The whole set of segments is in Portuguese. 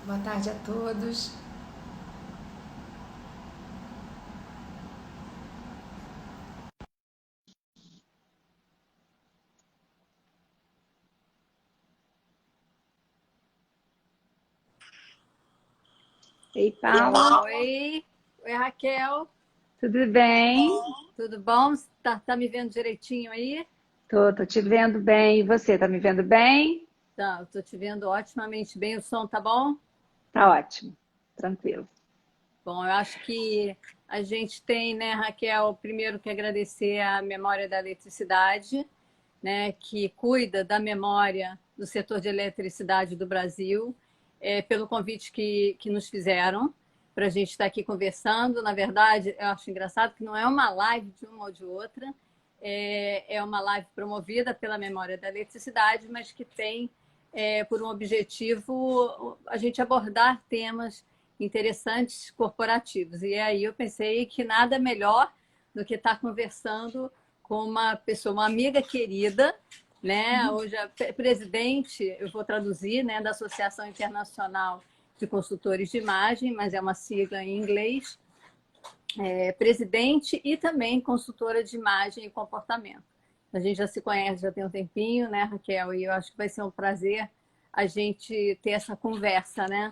Boa tarde a todos. Ei, Paula, Oi, Raquel, tudo bem? tudo bom? Tá me vendo direitinho aí? Tô te vendo bem. E você, tá me vendo bem? Tá, eu tô te vendo otimamente bem, o som tá bom? Tá ótimo, tranquilo. Bom, eu acho que a gente tem, né, Raquel, primeiro que agradecer a Memória da Eletricidade, né, que cuida da memória do setor de eletricidade do Brasil, pelo convite que nos fizeram para a gente estar aqui conversando. Na verdade, eu acho engraçado que não é uma live de uma ou de outra, é uma live promovida pela Memória da Eletricidade, mas que tem por um objetivo a gente abordar temas interessantes corporativos. E aí eu pensei que nada melhor do que estar conversando com uma pessoa, uma amiga querida, né? Hoje a presidente, eu vou traduzir, né, da Associação Internacional de Consultores de Imagem, mas é uma sigla em inglês, presidente e também consultora de imagem e comportamento. A gente já se conhece já tem um tempinho, né, Raquel? E eu acho que vai ser um prazer a gente ter essa conversa, né?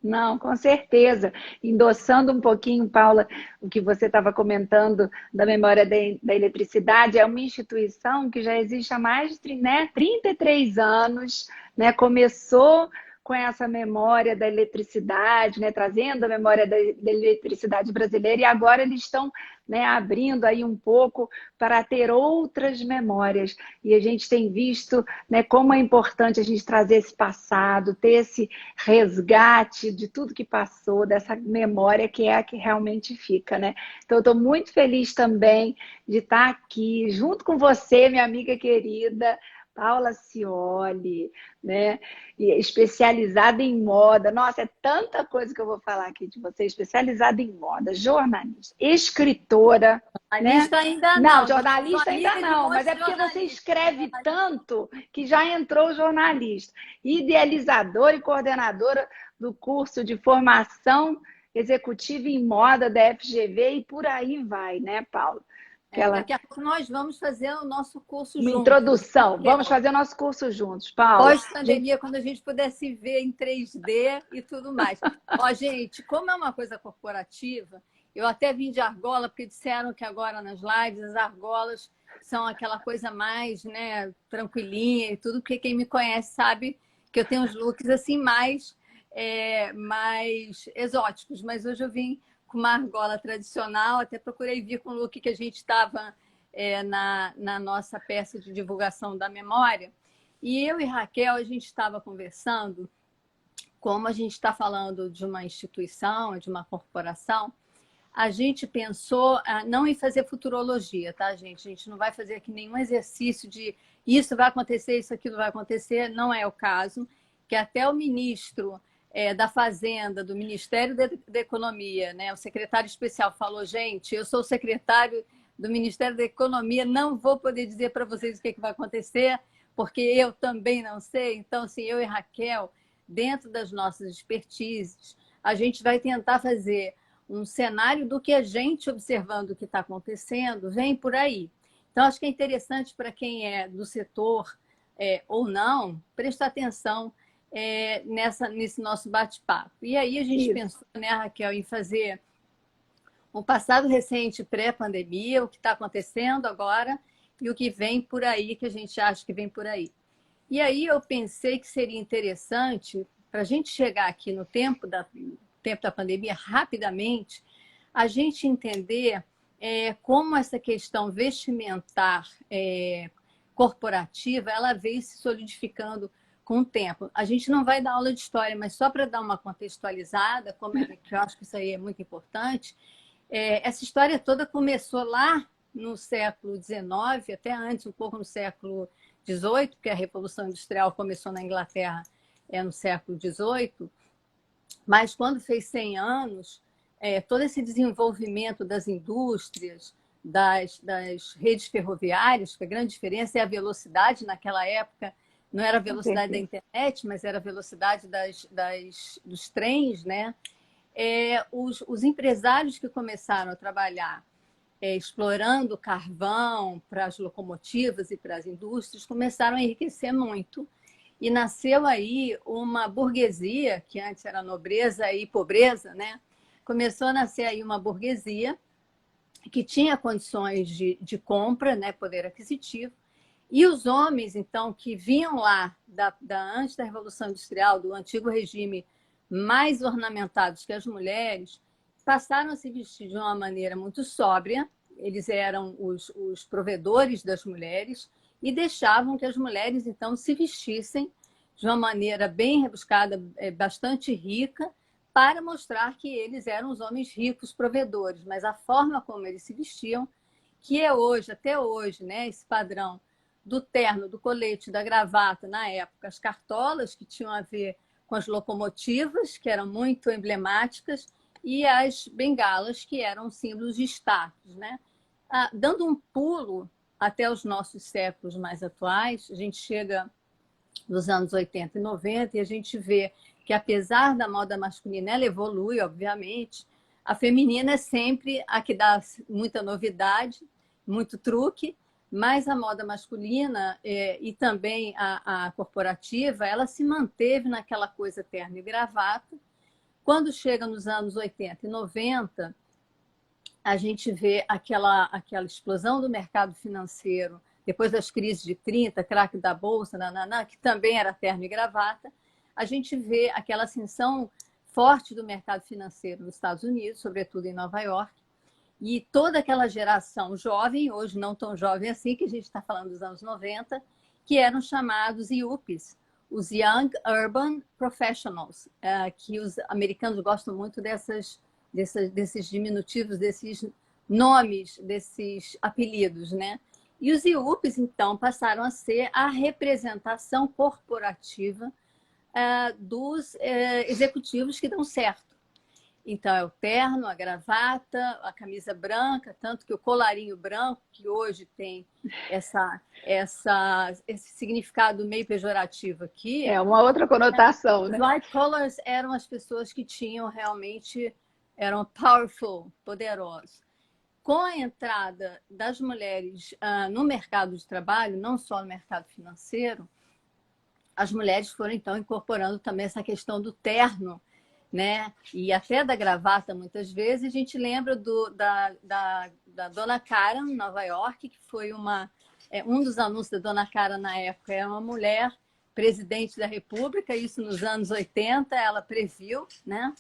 Não, com certeza. Endossando um pouquinho, Paula, o que você estava comentando da memória da eletricidade, é uma instituição que já existe há mais de, né, 33 anos, né? Começou com essa memória da eletricidade, né, trazendo a memória da eletricidade brasileira, e agora eles estão, né, abrindo aí um pouco para ter outras memórias. E a gente tem visto, né, como é importante a gente trazer esse passado, ter esse resgate de tudo que passou, dessa memória que é a que realmente fica, né? Então, eu estou muito feliz também de estar aqui junto com você, minha amiga querida, Paula Cioli, né? E especializada em moda. Nossa, é tanta coisa que eu vou falar aqui de você, especializada em moda, jornalista, escritora, né? Jornalista ainda Não, não, mas eu sou jornalista ainda amiga de um não, monte mas é de porque você jornalista. escreve tanto que já entrou jornalista. Idealizadora e coordenadora do curso de formação executiva em moda da FGV e por aí vai, né, Paula? Aquela Daqui a pouco nós vamos fazer o nosso curso uma juntos. introdução. Vamos fazer o nosso curso juntos, Paula. Gente, Pós-pandemia, quando a gente puder se ver em 3D e tudo mais. Ó, gente, como é uma coisa corporativa, eu até vim de argola, porque disseram que agora nas lives as argolas são aquela coisa mais, né, tranquilinha e tudo, porque quem me conhece sabe que eu tenho uns looks assim mais exóticos, mas hoje eu vim com uma argola tradicional, até procurei vir com o look que a gente estava na nossa peça de divulgação da memória. E eu e Raquel, a gente estava conversando, como a gente está falando de uma instituição, de uma corporação, a gente pensou não em fazer futurologia, tá, gente? A gente não vai fazer aqui nenhum exercício de isso vai acontecer, isso aquilo vai acontecer, não é o caso, que até o ministro da Fazenda, do Ministério da Economia, né, o secretário especial falou, gente, eu sou o secretário do Ministério da Economia, não vou poder dizer para vocês o que vai acontecer, porque eu também não sei. Então, assim, eu e Raquel, dentro das nossas expertises, a gente vai tentar fazer um cenário do que a gente, observando o que está acontecendo, vem por aí. Então, acho que é interessante para quem é do setor ou não, prestar atenção nesse nosso bate-papo. E aí a gente isso. pensou, né, Raquel, em fazer um passado recente pré-pandemia, o que está acontecendo agora e o que vem por aí, que a gente acha que vem por aí. E aí eu pensei que seria interessante, para a gente chegar aqui no tempo da pandemia rapidamente, a gente entender como essa questão vestimentar corporativa ela veio se solidificando com o tempo. A gente não vai dar aula de história, mas só para dar uma contextualizada, que eu acho que isso aí é muito importante, essa história toda começou lá no século XIX, até antes, um pouco no século XVIII, porque a Revolução Industrial começou na Inglaterra no século XVIII, mas quando fez 100 anos, todo esse desenvolvimento das indústrias, das redes ferroviárias, que a grande diferença é a velocidade naquela época, Não era a Com velocidade da certeza. internet, mas era a velocidade dos trens, né? Os empresários que começaram a trabalhar explorando carvão para as locomotivas e para as indústrias começaram a enriquecer muito. E nasceu aí uma burguesia, que antes era nobreza e pobreza, né? Começou a nascer aí uma burguesia que tinha condições de compra, né? Poder aquisitivo. E os homens, então, que vinham lá antes da Revolução Industrial, do antigo regime, mais ornamentados que as mulheres, passaram a se vestir de uma maneira muito sóbria. Eles eram os provedores das mulheres e deixavam que as mulheres, então, se vestissem de uma maneira bem rebuscada, bastante rica, para mostrar que eles eram os homens ricos, provedores. Mas a forma como eles se vestiam, que é hoje, até hoje, né, esse padrão do terno, do colete, da gravata, na época, as cartolas, que tinham a ver com as locomotivas, que eram muito emblemáticas, e as bengalas, que eram símbolos de status, né? Dando um pulo até os nossos séculos mais atuais, a gente chega nos anos 80 e 90 e a gente vê que, apesar da moda masculina, ela evolui, obviamente, a feminina é sempre a que dá muita novidade, muito truque, mas a moda masculina e também a corporativa, ela se manteve naquela coisa terno e gravata. Quando chega nos anos 80 e 90, a gente vê aquela explosão do mercado financeiro, depois das crises de 30, craque da Bolsa, que também era terno e gravata. A gente vê aquela ascensão forte do mercado financeiro nos Estados Unidos, sobretudo em Nova York, e toda aquela geração jovem, hoje não tão jovem assim, que a gente está falando dos anos 90, que eram chamados YUPs, os Young Urban Professionals, que os americanos gostam muito desses diminutivos, desses nomes, desses apelidos, né? E os IUPs, então, passaram a ser a representação corporativa dos executivos que dão certo. Então, é o terno, a gravata, a camisa branca, tanto que o colarinho branco, que hoje tem esse significado meio pejorativo aqui. É uma outra conotação, né? Os white collars eram as pessoas que tinham realmente, eram powerful, poderosos. Com a entrada das mulheres no mercado de trabalho, não só no mercado financeiro, as mulheres foram, então, incorporando também essa questão do terno, né? E até da gravata, muitas vezes. A gente lembra da Dona Karen, em Nova York, que foi um dos anúncios da Dona Karen na época, é uma mulher presidente da República, isso nos anos 80, ela previu, né?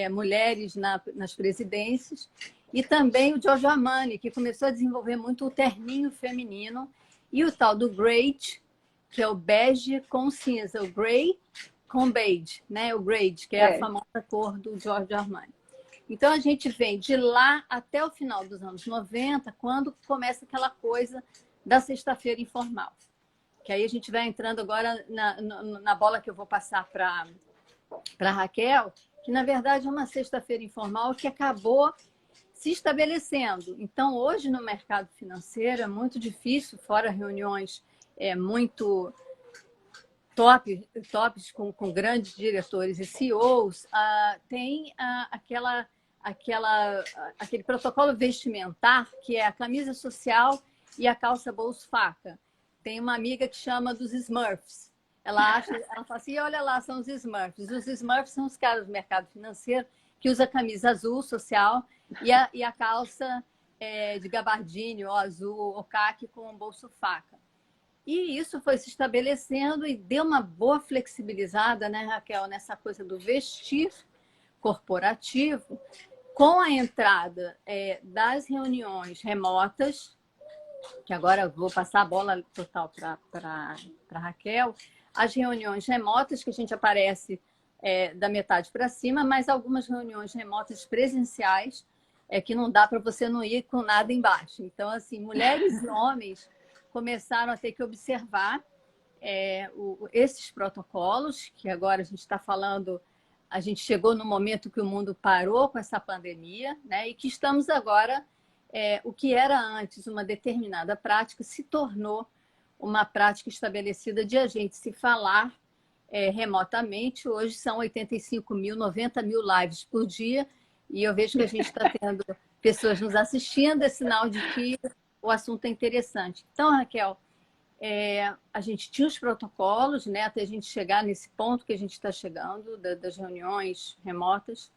Mulheres nas presidências. E também o Giorgio Armani, que começou a desenvolver muito o terninho feminino, e o tal do grade, que é o bege com cinza, o grey com beige, né? O grade, que é a famosa cor do Giorgio Armani. Então, a gente vem de lá até o final dos anos 90, quando começa aquela coisa da sexta-feira informal. Que aí a gente vai entrando agora na bola que eu vou passar para a Raquel, que, na verdade, é uma sexta-feira informal que acabou se estabelecendo. Então, hoje, no mercado financeiro, é muito difícil, fora reuniões muito tops com grandes diretores e CEOs, tem aquele protocolo vestimentar, que é a camisa social e a calça bolso-faca. Tem uma amiga que chama dos Smurfs. Ela fala assim, olha lá, são os Smurfs. Os Smurfs são os caras do mercado financeiro que usa a camisa azul social e a calça de gabardine, ou azul, ou caque, com um bolso-faca. E isso foi se estabelecendo e deu uma boa flexibilizada, né, Raquel, nessa coisa do vestir corporativo, com a entrada das reuniões remotas, que agora eu vou passar a bola total para a Raquel, as reuniões remotas, que a gente aparece da metade para cima, mas algumas reuniões remotas presenciais, que não dá para você não ir com nada embaixo. Então, assim, mulheres e homens começaram a ter que observar esses protocolos, que agora a gente está falando, a gente chegou no momento que o mundo parou com essa pandemia, né? E que estamos agora, o que era antes uma determinada prática, se tornou uma prática estabelecida de a gente se falar remotamente. Hoje são 85 mil, 90 mil lives por dia, e eu vejo que a gente está tendo pessoas nos assistindo, é sinal de que o assunto é interessante. Então, Raquel, a gente tinha os protocolos, né, até a gente chegar nesse ponto que a gente está chegando, das reuniões remotas,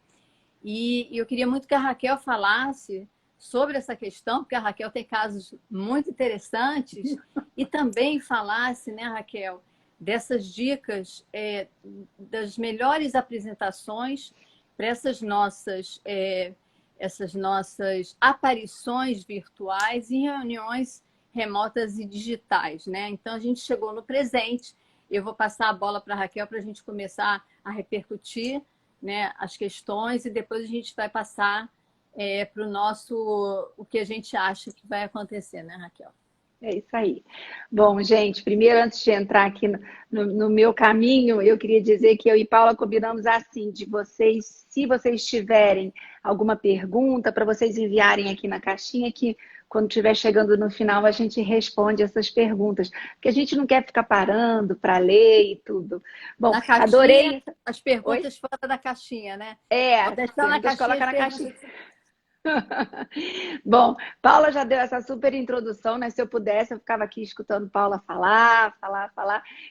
e eu queria muito que a Raquel falasse sobre essa questão, porque a Raquel tem casos muito interessantes, e também falasse, né, Raquel, dessas dicas das melhores apresentações para essas nossas aparições virtuais em reuniões remotas e digitais, né? Então, a gente chegou no presente. Eu vou passar a bola para a Raquel para a gente começar a repercutir, né, as questões, e depois a gente vai passar para o que a gente acha que vai acontecer, né, Raquel? É isso aí. Bom, gente, primeiro, antes de entrar aqui no meu caminho, eu queria dizer que eu e Paula combinamos assim, de vocês, se vocês tiverem alguma pergunta, para vocês enviarem aqui na caixinha, que quando estiver chegando no final, a gente responde essas perguntas. Porque a gente não quer ficar parando para ler e tudo. Bom, na caixinha, adorei. As perguntas Oi? fora da caixinha, né? As perguntas coloca na caixinha. Bom, Paula já deu essa super introdução, né? Se eu pudesse, eu ficava aqui escutando Paula falar.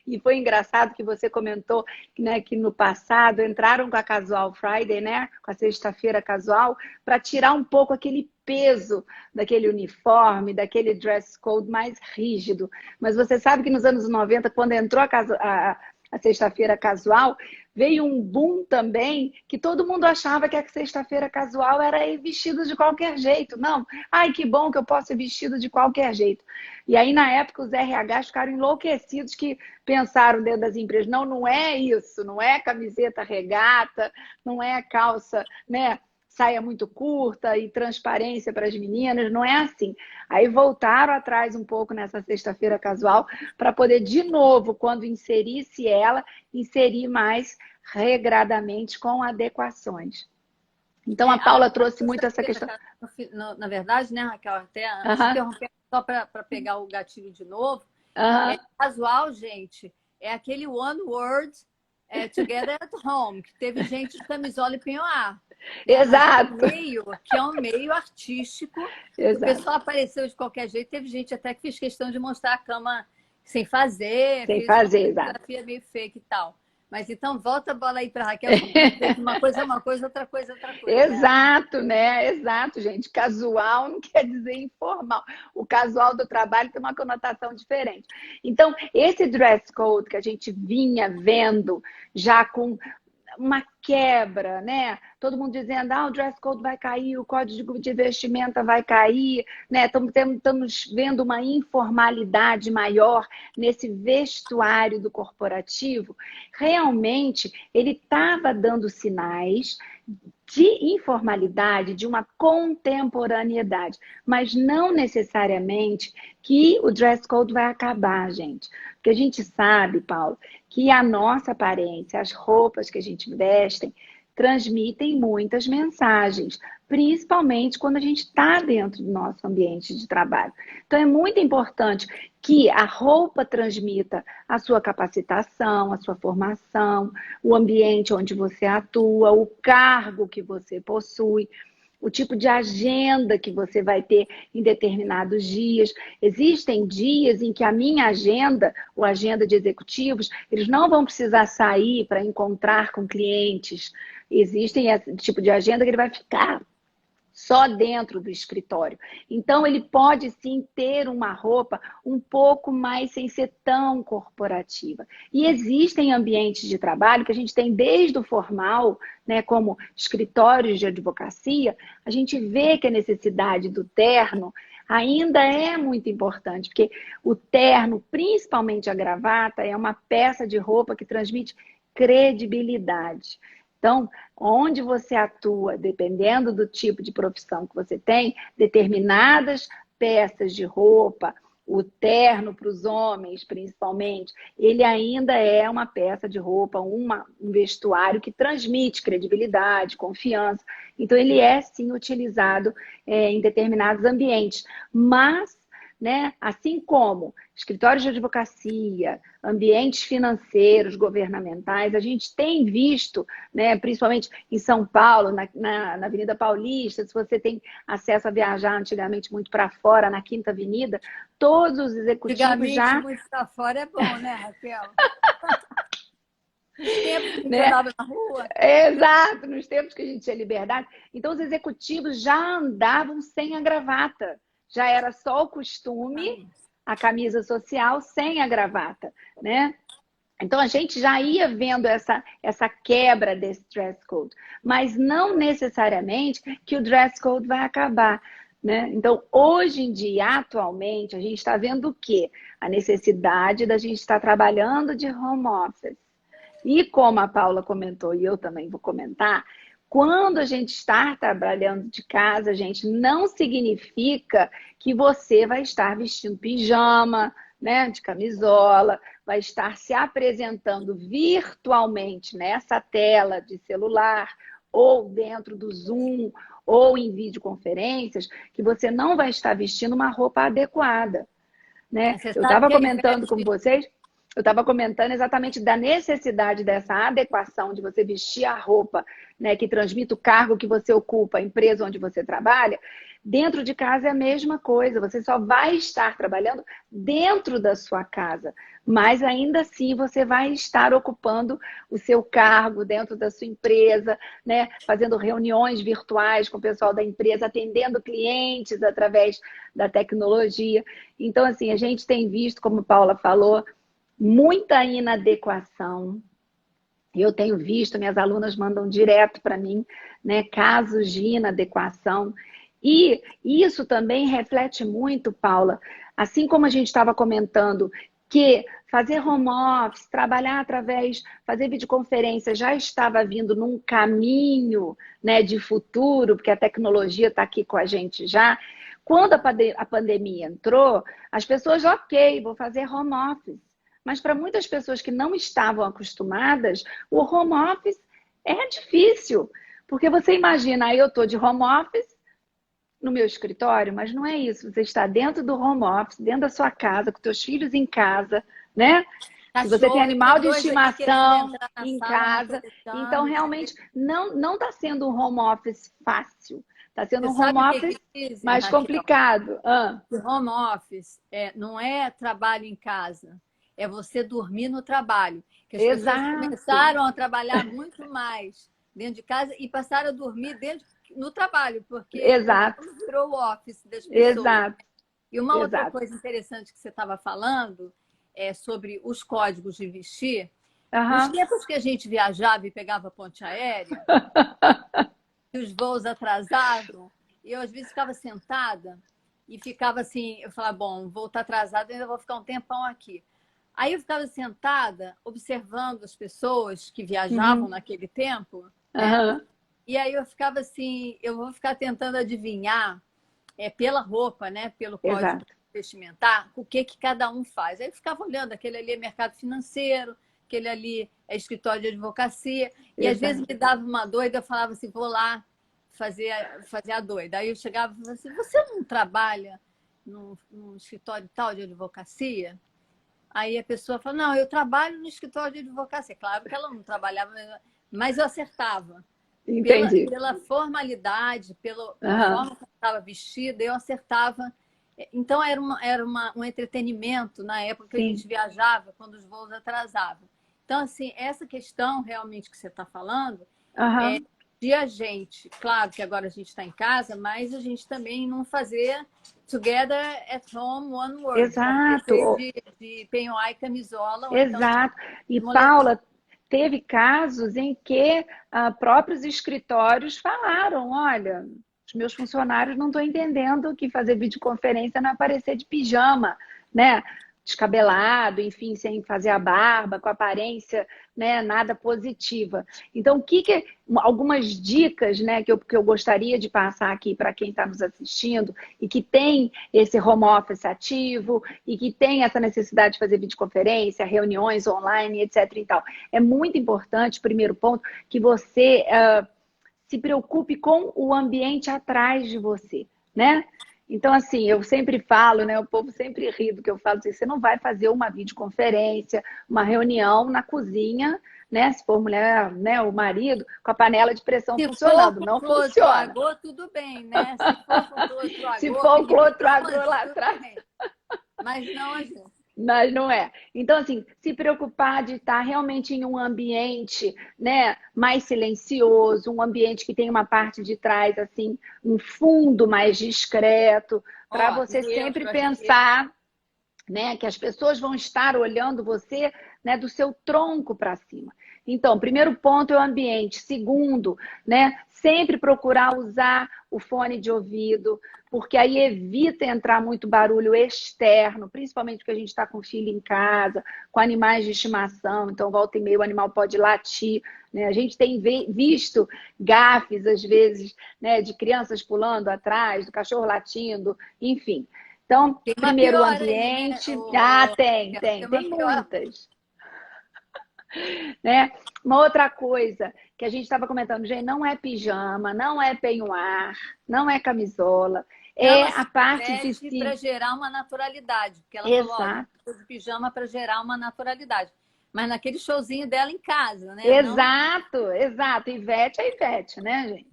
E foi engraçado que você comentou, né, que no passado entraram com a Casual Friday, né? Com a sexta-feira casual, para tirar um pouco aquele peso daquele uniforme, daquele dress code mais rígido. Mas você sabe que nos anos 90, quando entrou a sexta-feira casual, veio um boom também, que todo mundo achava que a sexta-feira casual era ir vestido de qualquer jeito. Não, ai, que bom que eu posso ir vestido de qualquer jeito. E aí, na época, os RHs ficaram enlouquecidos, que pensaram dentro das empresas, não é isso, não é camiseta regata, não é calça, né, saia muito curta e transparência para as meninas, não é assim. Aí voltaram atrás um pouco nessa sexta-feira casual para poder, de novo, quando inserisse ela, inserir mais regradamente com adequações. Então, a Paula trouxe muito essa questão. Na verdade, né, Raquel, até antes de interromper, só para pegar o gatilho de novo, casual, gente, é aquele one word together at home, que teve gente de camisola e penhoar. Exato. Que é um meio artístico. Exato. O pessoal apareceu de qualquer jeito. Teve gente até que fez questão de mostrar a cama sem fazer. Sem fazer, exato. Fotografia meio fake e tal. Mas então, volta a bola aí para a Raquel. Uma coisa é uma coisa, outra coisa é outra coisa. Exato, né? Exato, gente. Casual não quer dizer informal. O casual do trabalho tem uma conotação diferente. Então, esse dress code que a gente vinha vendo já com uma quebra, né? Todo mundo dizendo, o dress code vai cair, o código de vestimenta vai cair, né? Estamos vendo uma informalidade maior nesse vestuário do corporativo. Realmente, ele estava dando sinais de informalidade, de uma contemporaneidade, mas não necessariamente que o dress code vai acabar, gente. Porque a gente sabe, Paulo, que a nossa aparência, as roupas que a gente veste, transmitem muitas mensagens, principalmente quando a gente está dentro do nosso ambiente de trabalho. Então, é muito importante que a roupa transmita a sua capacitação, a sua formação, o ambiente onde você atua, o cargo que você possui, o tipo de agenda que você vai ter em determinados dias. Existem dias em que a minha agenda, ou agenda de executivos, eles não vão precisar sair para encontrar com clientes. Existem esse tipo de agenda que ele vai ficar só dentro do escritório. Então, ele pode sim ter uma roupa um pouco mais sem ser tão corporativa. E existem ambientes de trabalho que a gente tem desde o formal, né, como escritórios de advocacia, a gente vê que a necessidade do terno ainda é muito importante, porque o terno, principalmente a gravata, é uma peça de roupa que transmite credibilidade. Então, onde você atua, dependendo do tipo de profissão que você tem, determinadas peças de roupa, o terno para os homens, principalmente, ele ainda é uma peça de roupa, um vestuário que transmite credibilidade, confiança. Então, ele é, sim, utilizado em determinados ambientes. Mas né? Assim como escritórios de advocacia, ambientes financeiros, governamentais, a gente tem visto, né, principalmente em São Paulo, na Avenida Paulista, se você tem acesso a viajar antigamente muito para fora, na Quinta Avenida, todos os executivos Antigamente, já... muito para fora é bom, né, Raquel? Nos tempos que a gente né? andava na rua. Exato, nos tempos que a gente tinha liberdade. Então, os executivos já andavam sem a gravata. Já era só o costume, a camisa social sem a gravata, né? Então, a gente já ia vendo essa quebra desse dress code, mas não necessariamente que o dress code vai acabar, né? Então, hoje em dia, atualmente, a gente está vendo o quê? A necessidade da gente estar trabalhando de home office. E como a Paula comentou, e eu também vou comentar, quando a gente está trabalhando de casa, gente, não significa que você vai estar vestindo pijama, né, de camisola, vai estar se apresentando virtualmente nessa tela de celular, ou dentro do Zoom, ou em videoconferências, que você não vai estar vestindo uma roupa adequada, né? Você Eu sabe estava que ao comentando invés com de... vocês, eu estava comentando exatamente da necessidade dessa adequação de você vestir a roupa, né, que transmite o cargo que você ocupa, a empresa onde você trabalha. Dentro de casa é a mesma coisa, você só vai estar trabalhando dentro da sua casa, mas ainda assim você vai estar ocupando o seu cargo dentro da sua empresa, né, fazendo reuniões virtuais com o pessoal da empresa, atendendo clientes através da tecnologia. Então, assim, a gente tem visto, como a Paula falou, muita inadequação. Eu tenho visto, minhas alunas mandam direto para mim, né, casos de inadequação. E isso também reflete muito, Paula, assim como a gente estava comentando, que fazer home office, trabalhar através, fazer videoconferência já estava vindo num caminho, né, de futuro, porque a tecnologia está aqui com a gente já. Quando a pandemia entrou, as pessoas, ok, vou fazer home office. Mas para muitas pessoas que não estavam acostumadas, o home office é difícil. Porque você imagina, aí eu estou de home office no meu escritório, mas não é isso. Você está dentro do home office, dentro da sua casa, com seus filhos em casa, né? Se você tem Cachorro, eu animal tenho de dois aqui querendo estimação entrar na em sala, não estou casa, então deixando. realmente não está sendo um home office fácil. Está sendo Você um home sabe o que office que dizem, mais Raquel? complicado. Que home office não é trabalho em casa, é você dormir no trabalho. Que as pessoas Exato, começaram a trabalhar muito mais dentro de casa e passaram a dormir no trabalho, porque o exato, home virou o office das pessoas. exato, E uma outra exato. coisa interessante que você estava falando é sobre os códigos de vestir. Nos Aham. tempos que a gente viajava e pegava ponte aérea, e os voos atrasavam, e eu às vezes ficava sentada e ficava assim, eu falava, bom, vou estar atrasada, ainda vou ficar um tempão aqui. Aí eu ficava sentada, observando as pessoas que viajavam Uhum. naquele tempo, né? Aham. E aí eu ficava assim, eu vou ficar tentando adivinhar pela roupa, né? Pelo código Exato. vestimentar, o que que cada um faz. Aí eu ficava olhando, aquele ali é mercado financeiro, aquele ali é escritório de advocacia, e às vezes Exato. me dava uma doida, eu falava assim, vou lá fazer a doida. Aí eu chegava e falava assim, você não trabalha num escritório tal de advocacia? Aí a pessoa fala, não, eu trabalho no escritório de advocacia. Claro que ela não trabalhava, mas eu acertava. Entendi. Pela formalidade, pela Aham. forma como estava vestida, eu acertava. Então, um entretenimento na época que a Sim. gente viajava, quando os voos atrasavam. Então, assim, essa questão realmente que você está falando, é Aham. de a gente, claro que agora a gente está em casa, mas a gente também não fazer together at home, one word. Fazer Exato. de penhoar e camisola, ou então Exato. E, de moletom. Paula, teve casos em que próprios escritórios falaram, olha, os meus funcionários não estão entendendo que fazer videoconferência não é aparecer de pijama, né? Descabelado, enfim, sem fazer a barba, com aparência, né, nada positiva. Então, algumas dicas, né, que eu gostaria de passar aqui para quem está nos assistindo e que tem esse home office ativo e que tem essa necessidade de fazer videoconferência, reuniões online, etc. e tal. É muito importante, primeiro ponto, que você se preocupe com o ambiente atrás de você, né? Então, assim, eu sempre falo, né? O povo sempre ri do que eu falo, assim, você não vai fazer uma videoconferência, uma reunião na cozinha, né? Se for mulher, né, o marido, com a panela de pressão Se for funcionando. com Não Clotro funciona. Agô, tudo bem, né? Se for com Clotro Se Agô, for o aquele Clotro pijama, Agro lá tudo atrás. bem. Mas não a gente. Mas não é. Então, assim, se preocupar de estar realmente em um ambiente, né, mais silencioso, um ambiente que tem uma parte de trás, assim, um fundo mais discreto, para Ó, você sempre neutro aqui. pensar, né, que as pessoas vão estar olhando você, né, do seu tronco para cima. Então, primeiro ponto é o ambiente. Segundo, né, sempre procurar usar o fone de ouvido, porque aí evita entrar muito barulho externo, principalmente porque a gente está com filho em casa, com animais de estimação, então volta e meia o animal pode latir, né? A gente tem visto gafes, às vezes, né, de crianças pulando atrás, do cachorro latindo, enfim. Então, Tem uma primeiro o pior aí, né? ambiente. Ah, tem, Tem tem, uma tem pior. muitas, né? Uma outra coisa que a gente estava comentando, gente, não é pijama, não é peignoir, não é camisola, é Ela a se parte de veste para cima. gerar uma naturalidade, porque ela falou, olha, Exato. eu de pijama para gerar uma naturalidade. Mas naquele showzinho dela em casa, né? Não. Exato, exato. Ivete é Ivete, né, gente?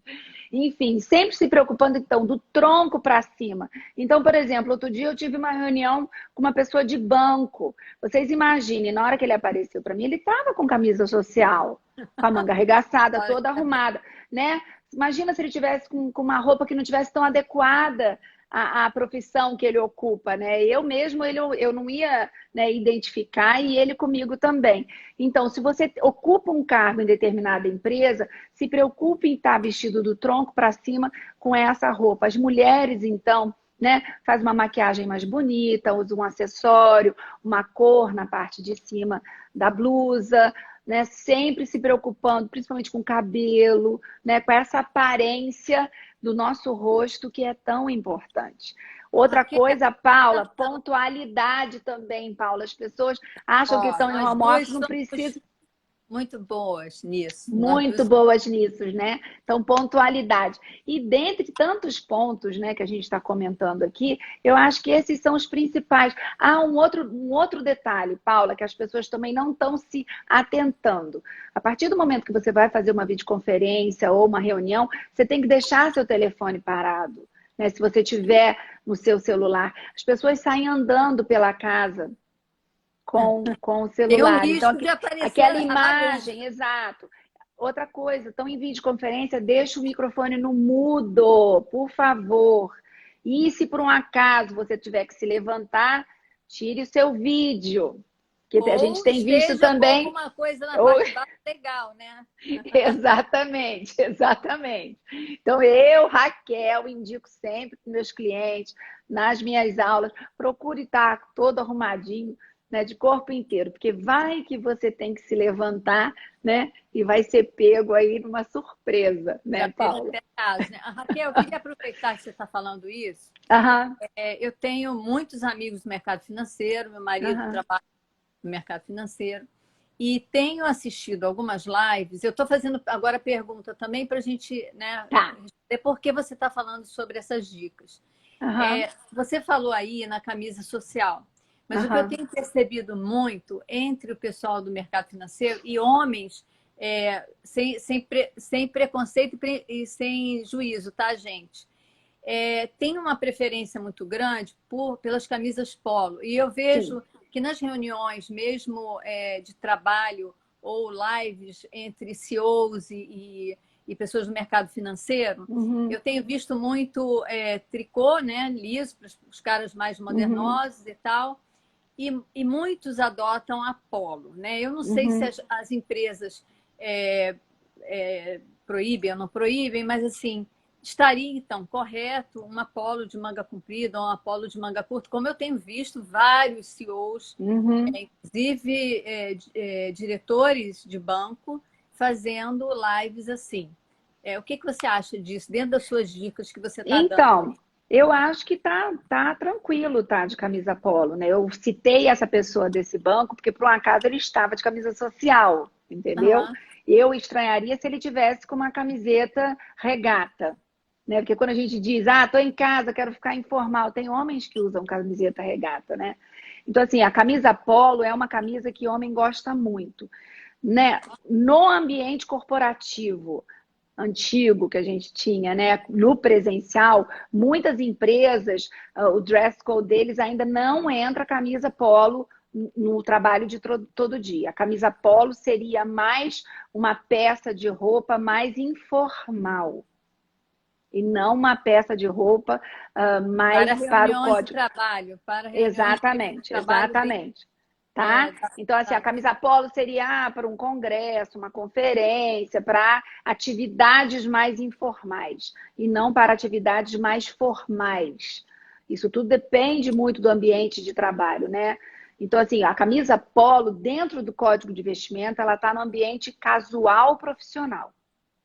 Enfim, sempre se preocupando, então, do tronco para cima. Então, por exemplo, outro dia eu tive uma reunião com uma pessoa de banco. Vocês imaginem, na hora que ele apareceu para mim, ele estava com camisa social, com a manga arregaçada, Olha, toda arrumada, né? Imagina se ele tivesse com uma roupa que não tivesse tão adequada à profissão que ele ocupa, né? Eu mesmo, eu não ia, né, identificar e ele comigo também. Então, se você ocupa um cargo em determinada empresa, se preocupe em estar vestido do tronco para cima com essa roupa. As mulheres, então, né, faz uma maquiagem mais bonita, usa um acessório, uma cor na parte de cima da blusa, né, sempre se preocupando, principalmente com o cabelo, né, com essa aparência do nosso rosto que é tão importante. Outra Raquel, coisa, Paula, pontualidade também, Paula. As pessoas acham que ó, estão em nós home duas office, não somos precisa. muito boas nisso. Nós Muito duas. boas nisso, né? Então, pontualidade. E dentre tantos pontos, né, que a gente está comentando aqui, eu acho que esses são os principais. Ah, um outro detalhe, Paula, que as pessoas também não estão se atentando. A partir do momento que você vai fazer uma videoconferência ou uma reunião, você tem que deixar seu telefone parado, né? Se você tiver no seu celular. As pessoas saem andando pela casa com o Tem um celular. Então, risco de aparecer aquela a bagunça. imagem, exato. Outra coisa, estão em videoconferência, deixa o microfone no mudo, por favor. E se por um acaso você tiver que se levantar, tire o seu vídeo. Que a gente Ou tem visto esteja com também. alguma coisa na parte de baixo legal, né? Exatamente, exatamente. Então, eu, Raquel, indico sempre para meus clientes, nas minhas aulas, procure estar todo arrumadinho, né, de corpo inteiro, porque vai que você tem que se levantar, né, e vai ser pego aí numa surpresa, Já né, teve Paula? até casos, né? Raquel, eu queria aproveitar que você está falando isso. Aham, Eu tenho muitos amigos do mercado financeiro, meu marido aham. trabalha no mercado financeiro, e tenho assistido algumas lives. Eu estou fazendo agora pergunta também para a gente, né, Tá. responder por que você está falando sobre essas dicas. Aham, Você falou aí na camisa social, mas o que eu aham. tenho percebido muito entre o pessoal do mercado financeiro e homens sem preconceito e sem juízo, tá, gente? Tem uma preferência muito grande pelas camisas polo. E eu Sim. vejo que nas reuniões, mesmo de trabalho ou lives entre CEOs e pessoas do mercado financeiro, Uhum, eu tenho visto muito tricô, né, liso, para os caras mais uhum, modernosos e tal, e muitos adotam a polo. Né? Eu não sei se uhum. as empresas é, proíbem ou não proíbem, mas assim, estaria então correto uma polo de manga comprida ou uma polo de manga curta, como eu tenho visto vários CEOs, Uhum. inclusive diretores de banco, fazendo lives assim. O que você acha disso, dentro das suas dicas que você está dando? Então, eu acho que tá tranquilo, tá, de camisa polo, né? Eu citei essa pessoa desse banco porque por um acaso ele estava de camisa social, entendeu? Aham. Eu estranharia se ele tivesse com uma camiseta regata, né? Porque quando a gente diz, ah, tô em casa, quero ficar informal, tem homens que usam camiseta regata, né? Então, assim, a camisa polo é uma camisa que homem gosta muito, né? No ambiente corporativo antigo que a gente tinha, né? No presencial, muitas empresas, o dress code deles ainda não entra camisa polo no trabalho de todo dia. A camisa polo seria mais uma peça de roupa mais informal e não uma peça de roupa mais para o código. Para reuniões Exatamente, de trabalho exatamente. Tá? Então, assim, a camisa polo seria para um congresso, uma conferência, para atividades mais informais e não para atividades mais formais. Isso tudo depende muito do ambiente de trabalho, né? Então, assim, a camisa polo, dentro do código de vestimenta, ela está no ambiente casual profissional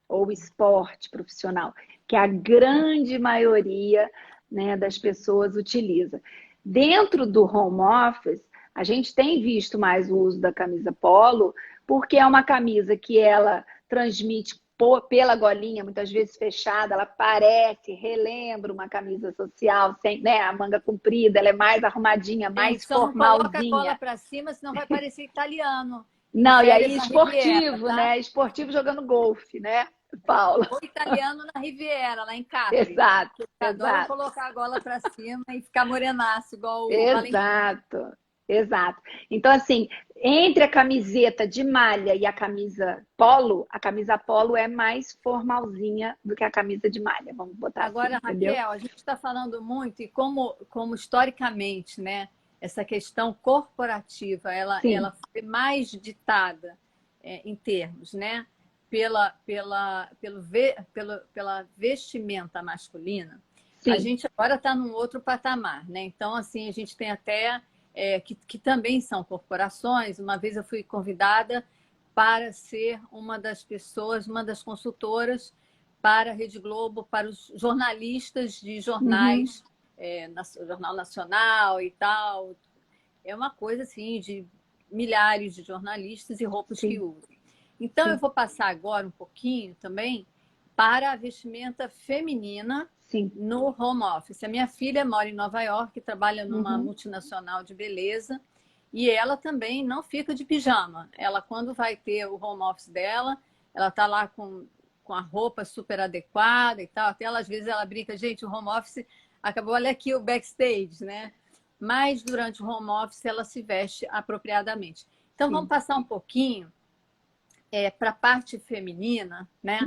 ou esporte profissional, que a grande maioria, né, das pessoas utiliza. Dentro do home office, a gente tem visto mais o uso da camisa polo, porque é uma camisa que ela transmite pela golinha, muitas vezes fechada, ela parece, relembra uma camisa social, sem, né, a manga comprida, ela é mais arrumadinha, mais só não coloca a formalzinha. gola para cima, senão vai parecer italiano. Não, e aí esportivo, tá? né? Esportivo jogando golfe, né, Paula? Ou italiano na Riviera, lá em Capri. Exato, Adoram colocar a gola para cima e ficar morenaço, igual o Exato, exato. Então, assim, entre a camiseta de malha e a camisa polo é mais formalzinha do que a camisa de malha, vamos botar Agora, assim, entendeu? Raquel, a gente está falando muito e como historicamente, né, essa questão corporativa, ela foi mais ditada em termos, né, pela vestimenta masculina. Sim. A gente agora está num outro patamar, né? Então, assim, a gente tem até que também são corporações. Uma vez eu fui convidada para ser uma das pessoas, uma das consultoras para a Rede Globo, para os jornalistas de jornais, Jornal Nacional e tal. É uma coisa assim de milhares de jornalistas e roupas que usam. Então, eu vou passar agora um pouquinho também para a vestimenta feminina no home office. A minha filha mora em Nova York, trabalha numa multinacional de beleza, e ela também não fica de pijama. Ela, quando vai ter o home office dela, ela está lá com a roupa super adequada e tal. Até ela, às vezes ela brinca, gente, o home office acabou, olha aqui o backstage, né? Mas durante o home office ela se veste apropriadamente. Então, vamos passar um pouquinho para a parte feminina, né?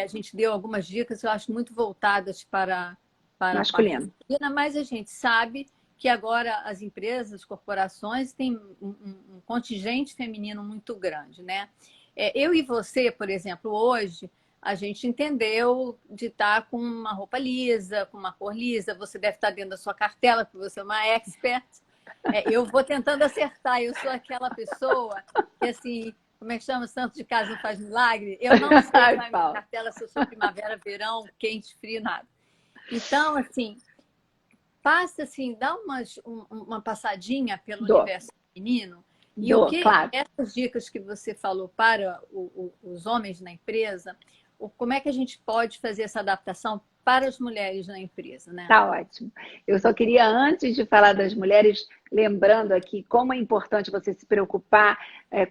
A gente deu algumas dicas, eu acho, muito voltadas para masculino. A parte feminina, mas a gente sabe que agora as empresas, as corporações têm um contingente feminino muito grande, né? Eu e você, por exemplo, hoje, a gente entendeu de estar com uma roupa lisa, com uma cor lisa, você deve estar dentro da sua cartela, porque você é uma expert. Eu vou tentando acertar, eu sou aquela pessoa que, assim, como é que chama? Santo de casa não faz milagre? Eu não sei qual é a minha cartela, se eu sou primavera, verão, quente, frio, nada. Então, assim, passa assim, dá uma passadinha pelo universo feminino. E essas dicas que você falou para os homens na empresa, como é que a gente pode fazer essa adaptação para as mulheres na empresa, né? Tá ótimo. Eu só queria, antes de falar das mulheres, lembrando aqui como é importante você se preocupar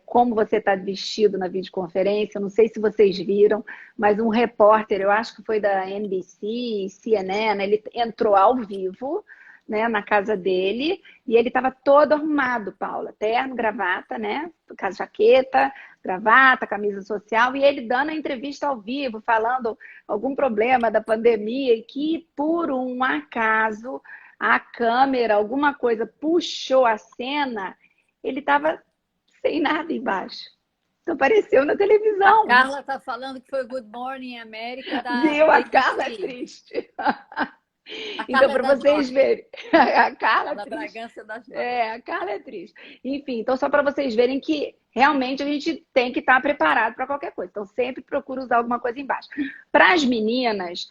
como você está vestido na videoconferência. Eu não sei se vocês viram, mas um repórter, eu acho que foi da NBC, CNN, ele entrou ao vivo, né, na casa dele, e ele estava todo arrumado, Paula, terno, gravata, né, jaqueta, gravata, camisa social, e ele dando a entrevista ao vivo, falando algum problema da pandemia, e que por um acaso a câmera, alguma coisa puxou a cena, ele estava sem nada embaixo. Então apareceu na televisão. A Carla está falando que foi Good Morning América da Viu? A Carla é triste. Então, para vocês verem, a Carla é triste. Bragança das a Carla é triste. Enfim, então só para vocês verem que realmente a gente tem que estar preparado para qualquer coisa. Então, sempre procura usar alguma coisa embaixo. Para as meninas,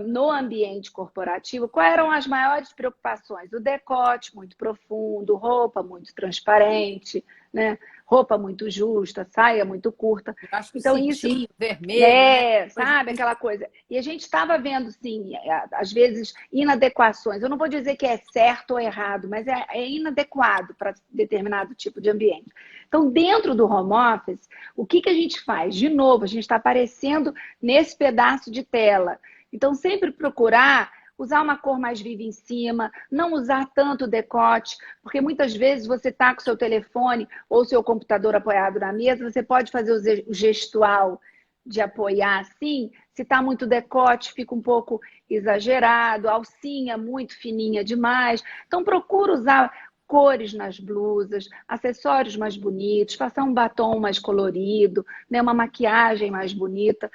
no ambiente corporativo, quais eram as maiores preocupações? O decote muito profundo, roupa muito transparente, né? Roupa muito justa, saia muito curta. Eu acho que o Então, isso cintinho vermelho, né? sabe, aquela coisa. E a gente estava vendo, sim, às vezes, inadequações. Eu não vou dizer que é certo ou errado, mas é inadequado para determinado tipo de ambiente. Então, dentro do home office, o que a gente faz? De novo, a gente está aparecendo nesse pedaço de tela. Então, sempre procurar usar uma cor mais viva em cima, não usar tanto decote, porque muitas vezes você está com o seu telefone ou seu computador apoiado na mesa, você pode fazer o gestual de apoiar assim, se está muito decote, fica um pouco exagerado, a alcinha muito fininha demais. Então, procura usar cores nas blusas, acessórios mais bonitos, passar um batom mais colorido, né, uma maquiagem mais bonita,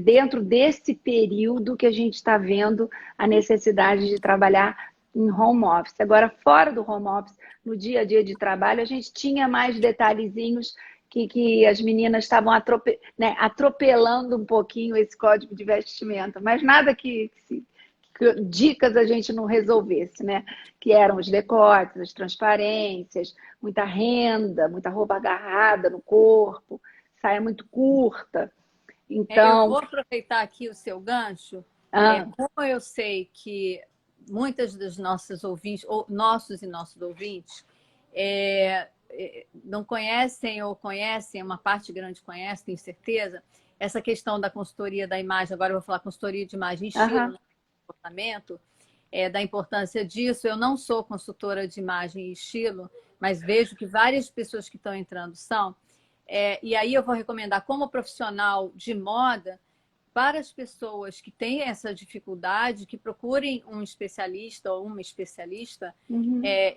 dentro desse período que a gente está vendo a necessidade de trabalhar em home office. Agora, fora do home office, no dia a dia de trabalho, a gente tinha mais detalhezinhos que as meninas estavam atropelando um pouquinho esse código de vestimenta, mas nada que dicas a gente não resolvesse, né? Que eram os decotes, as transparências, muita renda, muita roupa agarrada no corpo, saia muito curta. Eu Então, vou aproveitar aqui o seu gancho. Como eu sei que muitas dos nossos ouvintes, nossos ouvintes, não conhecem ou conhecem, uma parte grande conhece, tenho certeza, essa questão da consultoria da imagem, agora eu vou falar consultoria de imagem e estilo, comportamento, da importância disso. Eu não sou consultora de imagem e estilo, mas vejo que várias pessoas que estão entrando são. E aí eu vou recomendar como profissional de moda para as pessoas que têm essa dificuldade, que procurem um especialista ou uma especialista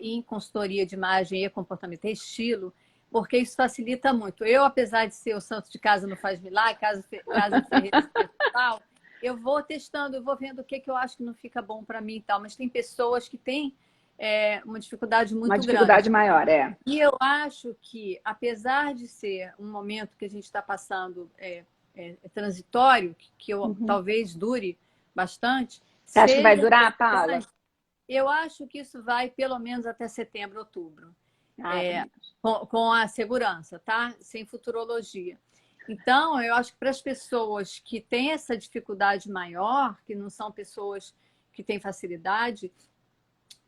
em consultoria de imagem e comportamento e estilo, porque isso facilita muito. Eu, apesar de ser o santo de casa não faz milagre, casa de ferreiro tal, eu vou testando, eu vou vendo o que eu acho que não fica bom para mim e tal, mas tem pessoas que têm uma dificuldade muito grande. Uma dificuldade maior, E eu acho que, apesar de ser um momento que a gente está passando transitório, que talvez dure bastante. Você acha que vai durar, Paula? Eu acho que isso vai pelo menos até setembro, outubro. Com a segurança, tá? Sem futurologia. Então, eu acho que para as pessoas que têm essa dificuldade maior, que não são pessoas que têm facilidade,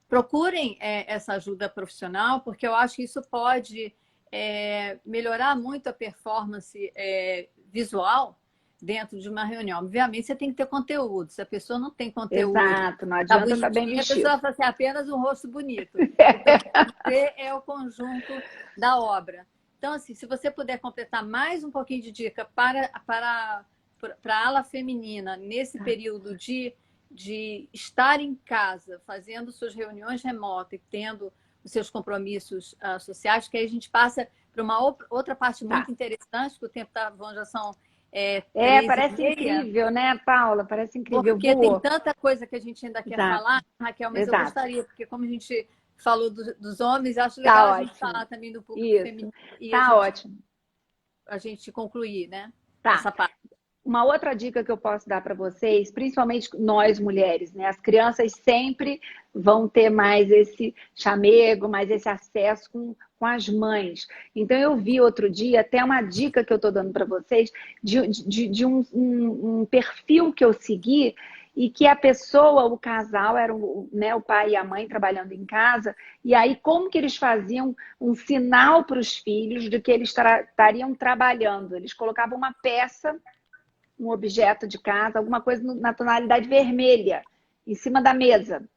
procurem essa ajuda profissional, porque eu acho que isso pode melhorar muito a performance visual dentro de uma reunião. Obviamente, você tem que ter conteúdo. Se a pessoa não tem conteúdo... Exato, não adianta estar bem vestido. A pessoa fala assim, apenas um rosto bonito. É o conjunto da obra. Então, assim, se você puder completar mais um pouquinho de dica para a ala feminina nesse período de estar em casa, fazendo suas reuniões remotas e tendo os seus compromissos sociais, que aí a gente passa para uma outra parte muito interessante, que o tempo está bom, já são parece incrível, né, Paula? Parece incrível. Porque tem tanta coisa que a gente ainda quer falar, Raquel, mas eu gostaria, porque como a gente falou dos homens, acho legal a gente falar também do público feminino. Tá ótimo. A gente concluir, né? Tá. Essa parte. Uma outra dica que eu posso dar para vocês, principalmente nós mulheres, né? As crianças sempre vão ter mais esse chamego, mais esse acesso com as mães. Então, eu vi outro dia, até uma dica que eu estou dando para vocês, de um perfil que eu segui, e que a pessoa, o casal, era o pai e a mãe trabalhando em casa, e aí como que eles faziam um sinal para os filhos de que eles estariam trabalhando? Eles colocavam uma peça, um objeto de casa, alguma coisa na tonalidade vermelha, em cima da mesa.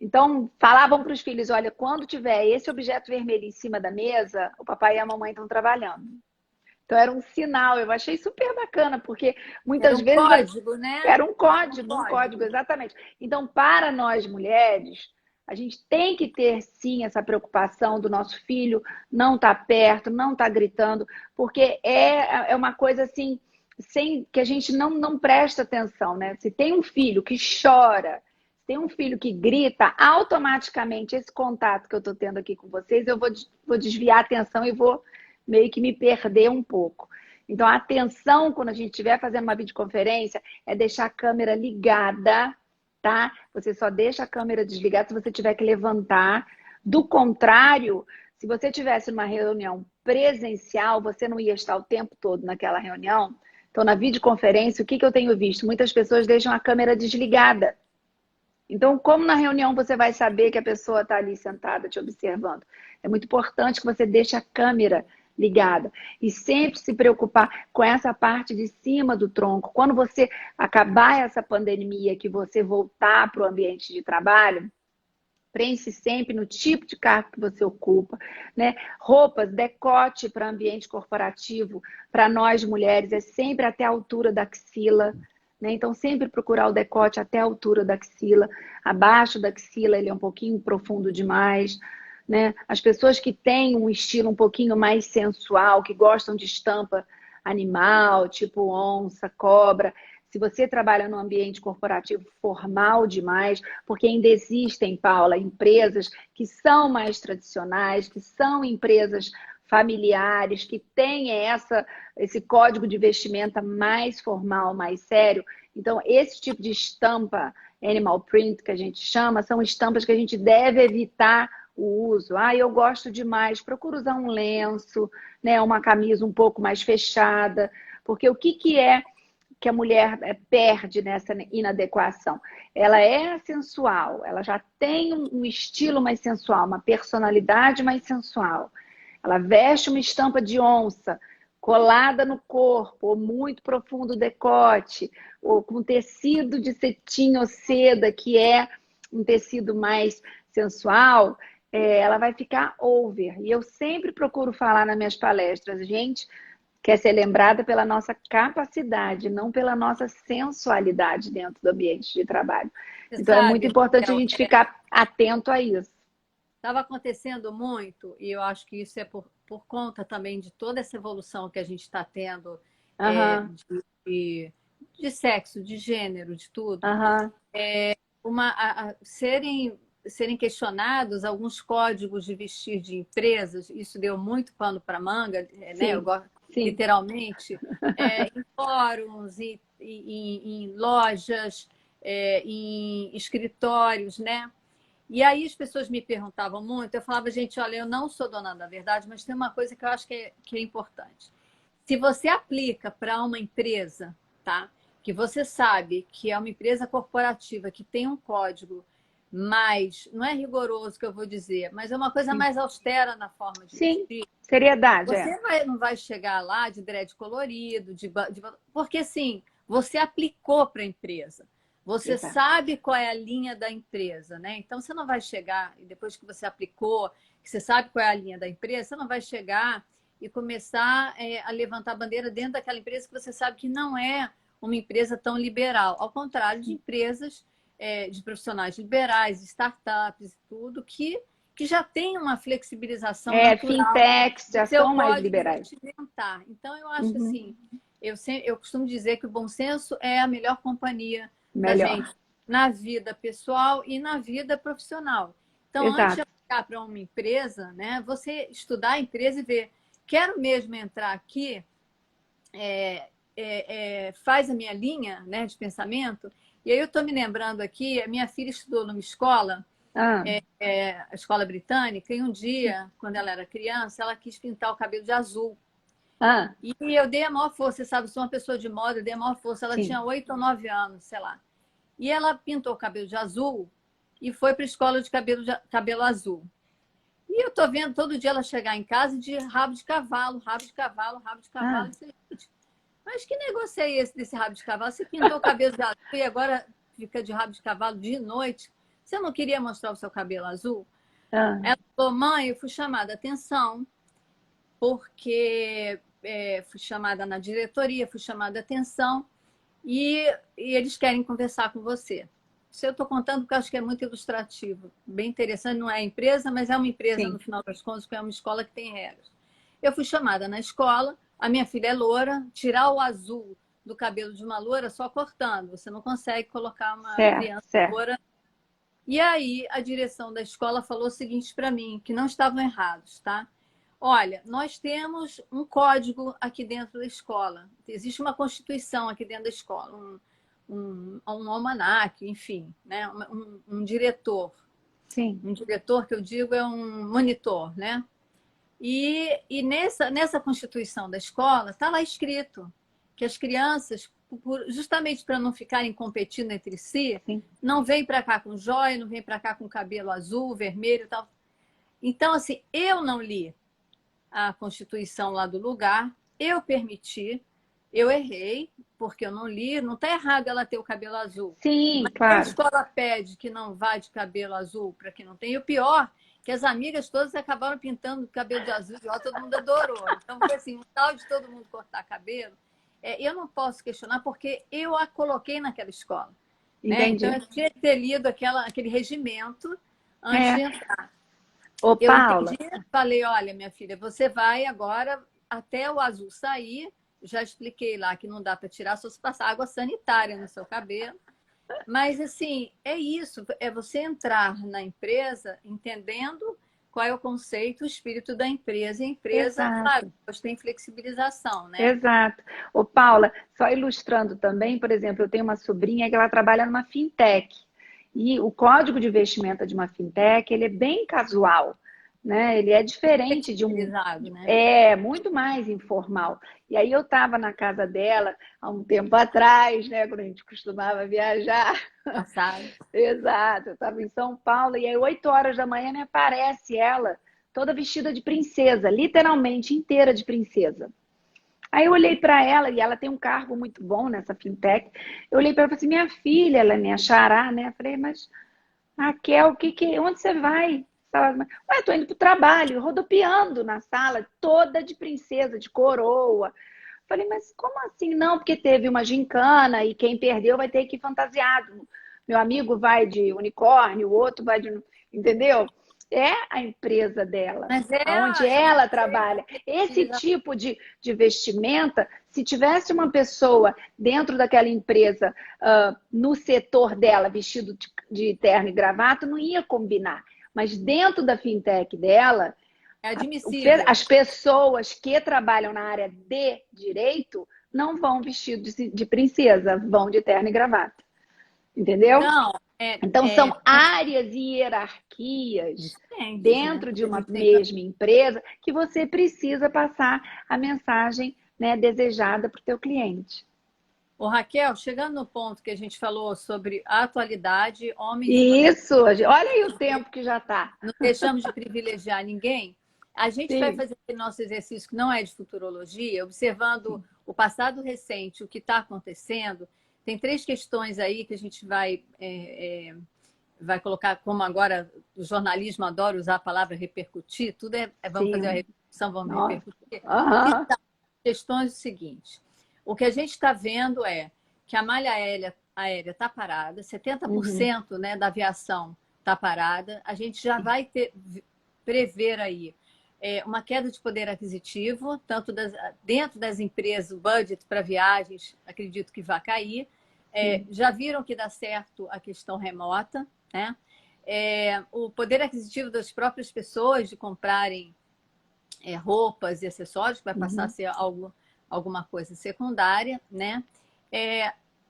Então, falavam para os filhos, olha, quando tiver esse objeto vermelho em cima da mesa, o papai e a mamãe estão trabalhando. Então, era um sinal, eu achei super bacana, porque muitas vezes... Era um código, né? Era um código, exatamente. Então, para nós mulheres, a gente tem que ter, sim, essa preocupação do nosso filho não estar perto, não estar gritando, porque é uma coisa assim... que a gente não presta atenção, né? Se tem um filho que chora, se tem um filho que grita, automaticamente esse contato que eu estou tendo aqui com vocês, eu vou desviar a atenção e vou meio que me perder um pouco. Então, a atenção, quando a gente estiver fazendo uma videoconferência, é deixar a câmera ligada, tá? Você só deixa a câmera desligada se você tiver que levantar. Do contrário, se você tivesse uma reunião presencial, você não ia estar o tempo todo naquela reunião. Então, na videoconferência, o que eu tenho visto? Muitas pessoas deixam a câmera desligada. Então, como na reunião você vai saber que a pessoa está ali sentada te observando? É muito importante que você deixe a câmera ligada e sempre se preocupar com essa parte de cima do tronco. Quando você acabar essa pandemia, que você voltar para o ambiente de trabalho, pense sempre no tipo de cargo que você ocupa, né? Roupas, decote para ambiente corporativo, para nós mulheres, é sempre até a altura da axila, né? Então, sempre procurar o decote até a altura da axila. Abaixo da axila, ele é um pouquinho profundo demais, né? As pessoas que têm um estilo um pouquinho mais sensual, que gostam de estampa animal, tipo onça, cobra, se você trabalha num ambiente corporativo formal demais, porque ainda existem, Paula, empresas que são mais tradicionais, que são empresas familiares, que têm esse código de vestimenta mais formal, mais sério. Então, esse tipo de estampa, animal print, que a gente chama, são estampas que a gente deve evitar o uso. Ah, eu gosto demais, procuro usar um lenço, né, uma camisa um pouco mais fechada, porque o que é que a mulher perde nessa inadequação? Ela é sensual, ela já tem um estilo mais sensual, uma personalidade mais sensual. Ela veste uma estampa de onça, colada no corpo, ou muito profundo decote, ou com tecido de cetim ou seda, que é um tecido mais sensual, ela vai ficar over. E eu sempre procuro falar nas minhas palestras, gente, quer ser lembrada pela nossa capacidade, não pela nossa sensualidade dentro do ambiente de trabalho. Você Então, é muito sabe, importante a Raquel, gente ficar atento a isso. estava acontecendo muito, e eu acho que isso é por conta também de toda essa evolução que a gente está tendo Aham, de sexo, de gênero, de tudo, aham, serem questionados alguns códigos de vestir de empresas. Isso deu muito pano para manga, né? Eu sim, gosto, sim. literalmente, em fóruns, em lojas, em escritórios, né? E aí as pessoas me perguntavam muito, eu falava, gente, olha, eu não sou dona da verdade, mas tem uma coisa que eu acho que é importante. Se você aplica para uma empresa, tá? Que você sabe que é uma empresa corporativa que tem um código mais, não é rigoroso que eu vou dizer, mas é uma coisa Sim, mais austera na forma de sim. vestir, Seriedade, é. você não vai chegar lá de dread colorido, porque assim, você aplicou para a empresa. Você Exato. sabe qual é a linha da empresa, né? Então você não vai chegar, e depois que você aplicou, que você sabe qual é a linha da empresa, você não vai chegar e começar a levantar bandeira dentro daquela empresa que você sabe que não é uma empresa tão liberal. Ao contrário de empresas de profissionais liberais, startups e tudo, que já tem uma flexibilização natural Fintechs do já seu são mais código liberais. vestimentaire. Então, eu acho Uhum. assim, eu costumo dizer que o bom senso é a melhor companhia da gente Melhor. na vida pessoal e na vida profissional. Então, antes de Exato. aplicar para uma empresa, né, você estudar a empresa e ver, quero mesmo entrar aqui, faz a minha linha, né, de pensamento. E aí eu estou me lembrando aqui, a minha filha estudou numa escola, Ah, a escola britânica, e um dia, quando ela era criança, ela quis pintar o cabelo de azul. ah, E eu dei a maior força, você sabe, sou uma pessoa de moda, eu dei a maior força. Ela sim. tinha 8 ou 9 anos, sei lá. E ela pintou o cabelo de azul e foi para a escola de cabelo azul. E eu tô vendo todo dia ela chegar em casa de rabo de cavalo, rabo de cavalo, rabo de cavalo. Ah, Eu falei, gente, mas que negócio é esse desse rabo de cavalo? Você pintou o cabelo de azul e agora fica de rabo de cavalo de noite. Você não queria mostrar o seu cabelo azul? ah, Ela falou, mãe, eu fui chamada a atenção porque fui chamada na diretoria, fui chamada a atenção e eles querem conversar com você. Isso eu estou contando porque eu acho que é muito ilustrativo, bem interessante. Não é empresa, mas é uma empresa, no sim. final das contas, que é uma escola que tem regras. Eu fui chamada na escola, a minha filha é loura, tirar o azul do cabelo de uma loura só cortando. Você não consegue colocar uma Certo, criança certo. loura. E aí a direção da escola falou o seguinte para mim, que não estavam errados, tá? Olha, nós temos um código aqui dentro da escola. Existe uma constituição aqui dentro da escola, um almanaque, enfim, né? Um diretor. Sim. Um diretor que eu digo é um monitor, né? E nessa constituição da escola está lá escrito que as crianças, justamente para não ficarem competindo entre si, Sim. não vem para cá com joia, não vem para cá com cabelo azul, vermelho e tal. Então, assim, eu não li a Constituição lá do lugar, eu permiti, eu errei, porque eu não li, não está errado ela ter o cabelo azul. Sim, Mas a claro. escola pede que não vá de cabelo azul para quem não tem. E o pior, que as amigas todas acabaram pintando o cabelo de azul, e todo mundo adorou. Então, foi assim, um tal de todo mundo cortar cabelo. Eu não posso questionar, porque eu a coloquei naquela escola. Né? Então, eu tinha que ter lido aquele regimento antes de entrar. Ô, eu Paula. entendi, falei, olha, minha filha, você vai agora até o azul sair. Já expliquei lá que não dá para tirar só se passar água sanitária no seu cabelo. Mas, assim, é isso. É você entrar na empresa entendendo qual é o conceito, o espírito da empresa. E a empresa, claro, tem flexibilização, né? Exato. Ô, Paula, só ilustrando também, por exemplo, eu tenho uma sobrinha que ela trabalha numa fintech. E o código de vestimenta de uma fintech, ele é bem casual, né? Ele é diferente de um... Né? É, muito mais informal. E aí eu estava na casa dela há um tempo atrás, né? Quando a gente costumava viajar. Passado. Exato. Eu estava em São Paulo e aí 8 horas da manhã me aparece ela, toda vestida de princesa, literalmente inteira de princesa. Aí eu olhei para ela, e ela tem um cargo muito bom nessa fintech. Eu olhei para ela e falei assim, minha filha, ela é minha xará, né? Eu falei, mas Raquel, onde você vai? Ué, tô indo pro trabalho, rodopiando na sala, toda de princesa, de coroa. Falei, mas como assim? Não, porque teve uma gincana e quem perdeu vai ter que ir fantasiado. Meu amigo vai de unicórnio, o outro vai de... Entendeu? É a empresa dela, mas onde ela trabalha. Esse tipo de vestimenta, se tivesse uma pessoa dentro daquela empresa, no setor dela, vestido de terno e gravata, não ia combinar. Mas dentro da fintech dela, é admissível. As pessoas que trabalham na área de direito não vão vestidos de princesa, vão de terno e gravata. Entendeu? Então, são áreas e hierarquias dentro de uma mesma empresa que você precisa passar a mensagem, né, desejada para o teu cliente. Ô, Raquel, chegando no ponto que a gente falou sobre a atualidade, homens Isso, olha aí o tempo que já está. Não deixamos de privilegiar ninguém. A gente vai fazer nosso exercício que não é de futurologia, observando o passado recente, o que está acontecendo. Tem 3 questões aí que a gente vai colocar, como agora o jornalismo adora usar a palavra repercutir, tudo vamos fazer a repercussão, vamos repercutir. Então, questões do seguinte, o que a gente está vendo é que a malha aérea está parada, 70% né, da aviação está parada, a gente já vai prever aí uma queda de poder aquisitivo, tanto dentro das empresas, o budget para viagens, acredito que vai cair. Já viram que dá certo a questão remota, né? O poder aquisitivo das próprias pessoas de comprarem roupas e acessórios, que vai passar a ser alguma coisa secundária, né?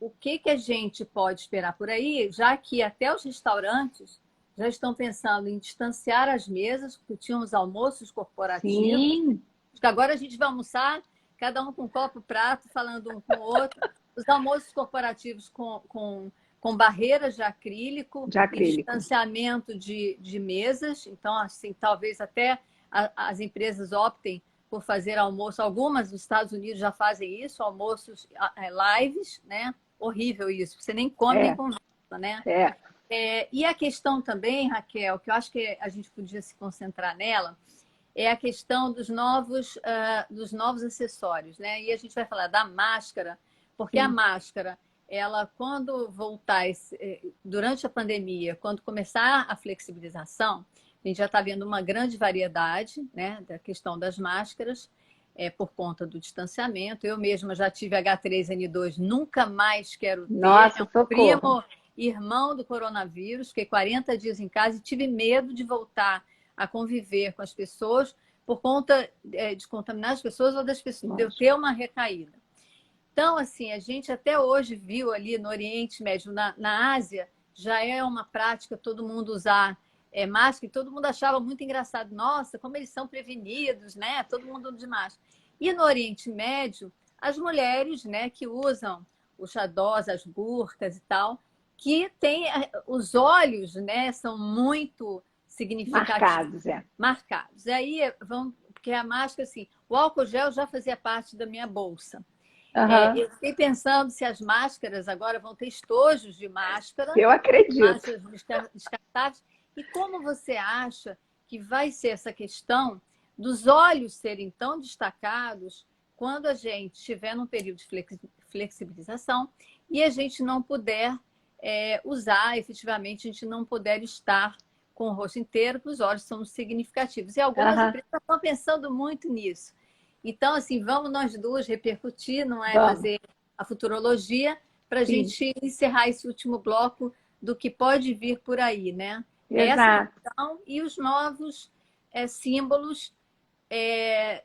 O que a gente pode esperar por aí, já que até os restaurantes já estão pensando em distanciar as mesas, porque tinham os almoços corporativos. Sim. Agora a gente vai almoçar, cada um com um copo, prato, falando um com o outro. Os almoços corporativos com barreiras de acrílico. E distanciamento de mesas. Então, assim, talvez até as empresas optem por fazer almoço. Algumas nos Estados Unidos já fazem isso, almoços lives, né? Horrível isso, você nem come nem conversa, né? E a questão também, Raquel, que eu acho que a gente podia se concentrar nela, é a questão dos novos acessórios, né? E a gente vai falar da máscara, porque a máscara, ela, quando voltar, durante a pandemia, quando começar a flexibilização, a gente já está vendo uma grande variedade, né, da questão das máscaras, por conta do distanciamento. Eu mesma já tive H3N2, nunca mais quero ter. Nossa, um primo irmão do coronavírus, fiquei 40 dias em casa e tive medo de voltar a conviver com as pessoas, por conta de contaminar as pessoas ou das pessoas, de eu ter uma recaída. Então, assim, a gente até hoje viu ali no Oriente Médio, na Ásia, já é uma prática todo mundo usar máscara, e todo mundo achava muito engraçado. Nossa, como eles são prevenidos, né? Todo mundo de máscara. E no Oriente Médio, as mulheres, né, que usam os xadós, as burcas e tal, que tem os olhos, né, são muito significativos. Marcados. E aí, porque a máscara, assim, o álcool gel já fazia parte da minha bolsa. Eu fiquei pensando se as máscaras agora vão ter estojos de máscara. Eu acredito. Máscaras descartáveis. E como você acha que vai ser essa questão dos olhos serem tão destacados quando a gente estiver num período de flexibilização e a gente não puder usar efetivamente, a gente não puder estar com o rosto inteiro, porque os olhos são significativos. E algumas empresas estão pensando muito nisso. Então, assim, vamos nós duas repercutir, não é? Fazer a futurologia para a gente encerrar esse último bloco do que pode vir por aí, né? Essa questão e os novos símbolos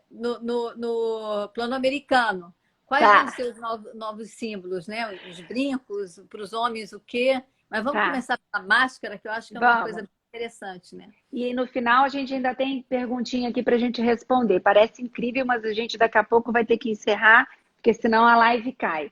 no plano americano. Quais vão ser os novos símbolos, né? Os brincos, para os homens o quê? Mas vamos começar pela máscara, que eu acho que é uma coisa interessante, né? E no final a gente ainda tem perguntinha aqui para a gente responder. Parece incrível, mas a gente daqui a pouco vai ter que encerrar, porque senão a live cai.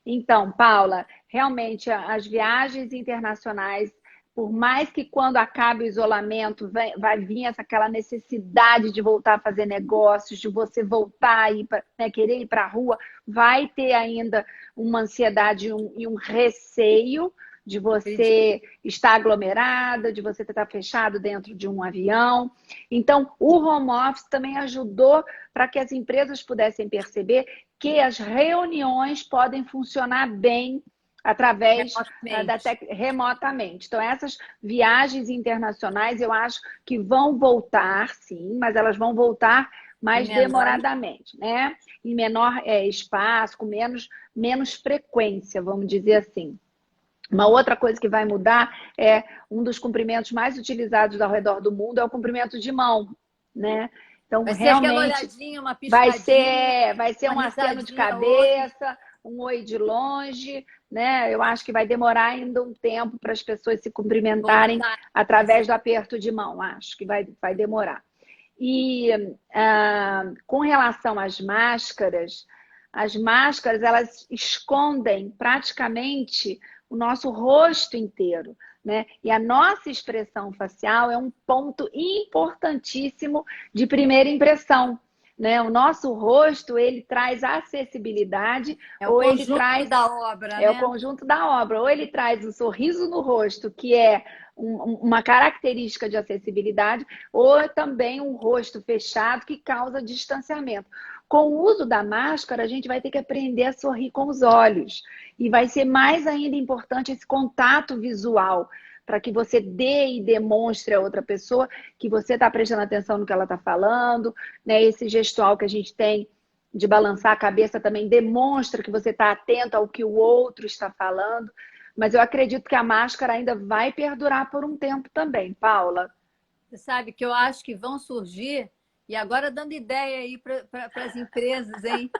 Então, Paula, realmente as viagens internacionais, por mais que quando acabe o isolamento vai vir aquela necessidade de voltar a fazer negócios, de você voltar a ir querer ir para a rua, vai ter ainda uma ansiedade e um receio de você estar aglomerada, de você estar fechado dentro de um avião. Então, o home office também ajudou para que as empresas pudessem perceber que as reuniões podem funcionar bem através remotamente. Então, essas viagens internacionais, eu acho que vão voltar, sim, mas elas vão voltar mais demoradamente, né? Em menor espaço, com menos frequência, vamos dizer assim. Uma outra coisa que vai mudar é um dos cumprimentos mais utilizados ao redor do mundo é o cumprimento de mão, né? Então, vai realmente, ser aquela olhadinha, uma piscadinha, vai ser um aceno de cabeça, um oi de longe, né? Eu acho que vai demorar ainda um tempo para as pessoas se cumprimentarem através do aperto de mão. Acho que vai demorar. E com relação às máscaras, elas escondem praticamente o nosso rosto inteiro, né? E a nossa expressão facial é um ponto importantíssimo de primeira impressão, né? O nosso rosto, ele traz acessibilidade, ou ele traz da obra, né? O conjunto da obra, ou ele traz um sorriso no rosto, que é uma característica de acessibilidade, ou também um rosto fechado que causa distanciamento. Com o uso da máscara, a gente vai ter que aprender a sorrir com os olhos. E vai ser mais ainda importante esse contato visual, para que você dê e demonstre a outra pessoa que você está prestando atenção no que ela está falando, né? Esse gestual que a gente tem de balançar a cabeça também demonstra que você está atento ao que o outro está falando. Mas eu acredito que a máscara ainda vai perdurar por um tempo também, Paula. Você sabe que eu acho que vão surgir, e agora dando ideia aí para as empresas, hein?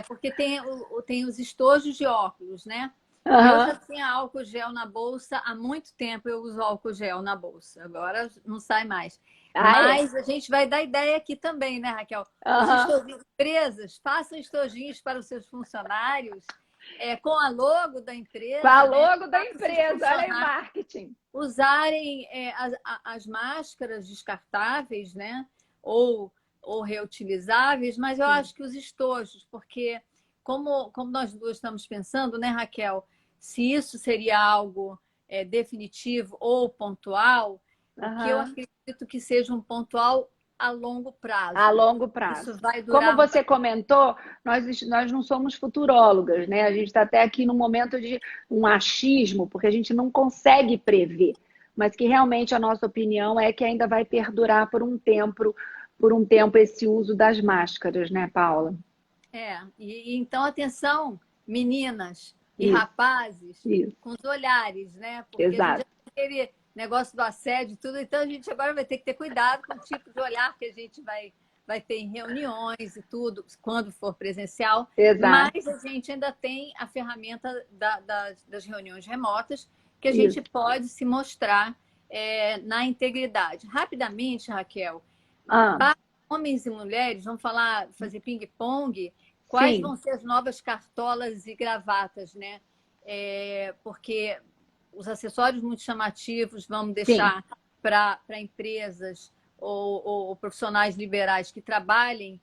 Porque tem os estojos de óculos, né? Eu já tinha álcool gel na bolsa há muito tempo, eu uso álcool gel na bolsa, agora não sai mais. Mas a gente vai dar ideia aqui também, né, Raquel? As empresas façam estojinhos para os seus funcionários, com a logo da empresa. Com a logo da empresa, olha aí, marketing. Usarem as máscaras descartáveis, né? Ou reutilizáveis, mas eu acho que os estojos, porque como nós duas estamos pensando, né, Raquel? Se isso seria algo definitivo ou pontual, o que eu acredito que seja um pontual a longo prazo. A longo prazo. Isso vai durar. Como você comentou, nós não somos futurólogas, né? A gente está até aqui num momento de um achismo, porque a gente não consegue prever. Mas que realmente a nossa opinião é que ainda vai perdurar por um tempo esse uso das máscaras, né, Paula? Então, atenção, meninas e rapazes, com os olhares, né? Porque a gente já tem aquele negócio do assédio e tudo, então a gente agora vai ter que ter cuidado com o tipo de olhar que a gente vai vai ter em reuniões e tudo, quando for presencial, Exato. mas a gente ainda tem a ferramenta das reuniões remotas, que a gente Isso. pode se mostrar na integridade. Rapidamente, Raquel, Ah, para homens e mulheres, vamos falar, fazer ping-pong, quais sim, vão ser as novas cartolas e gravatas, né? Porque os acessórios muito chamativos vamos sim, deixar para empresas ou profissionais liberais que trabalhem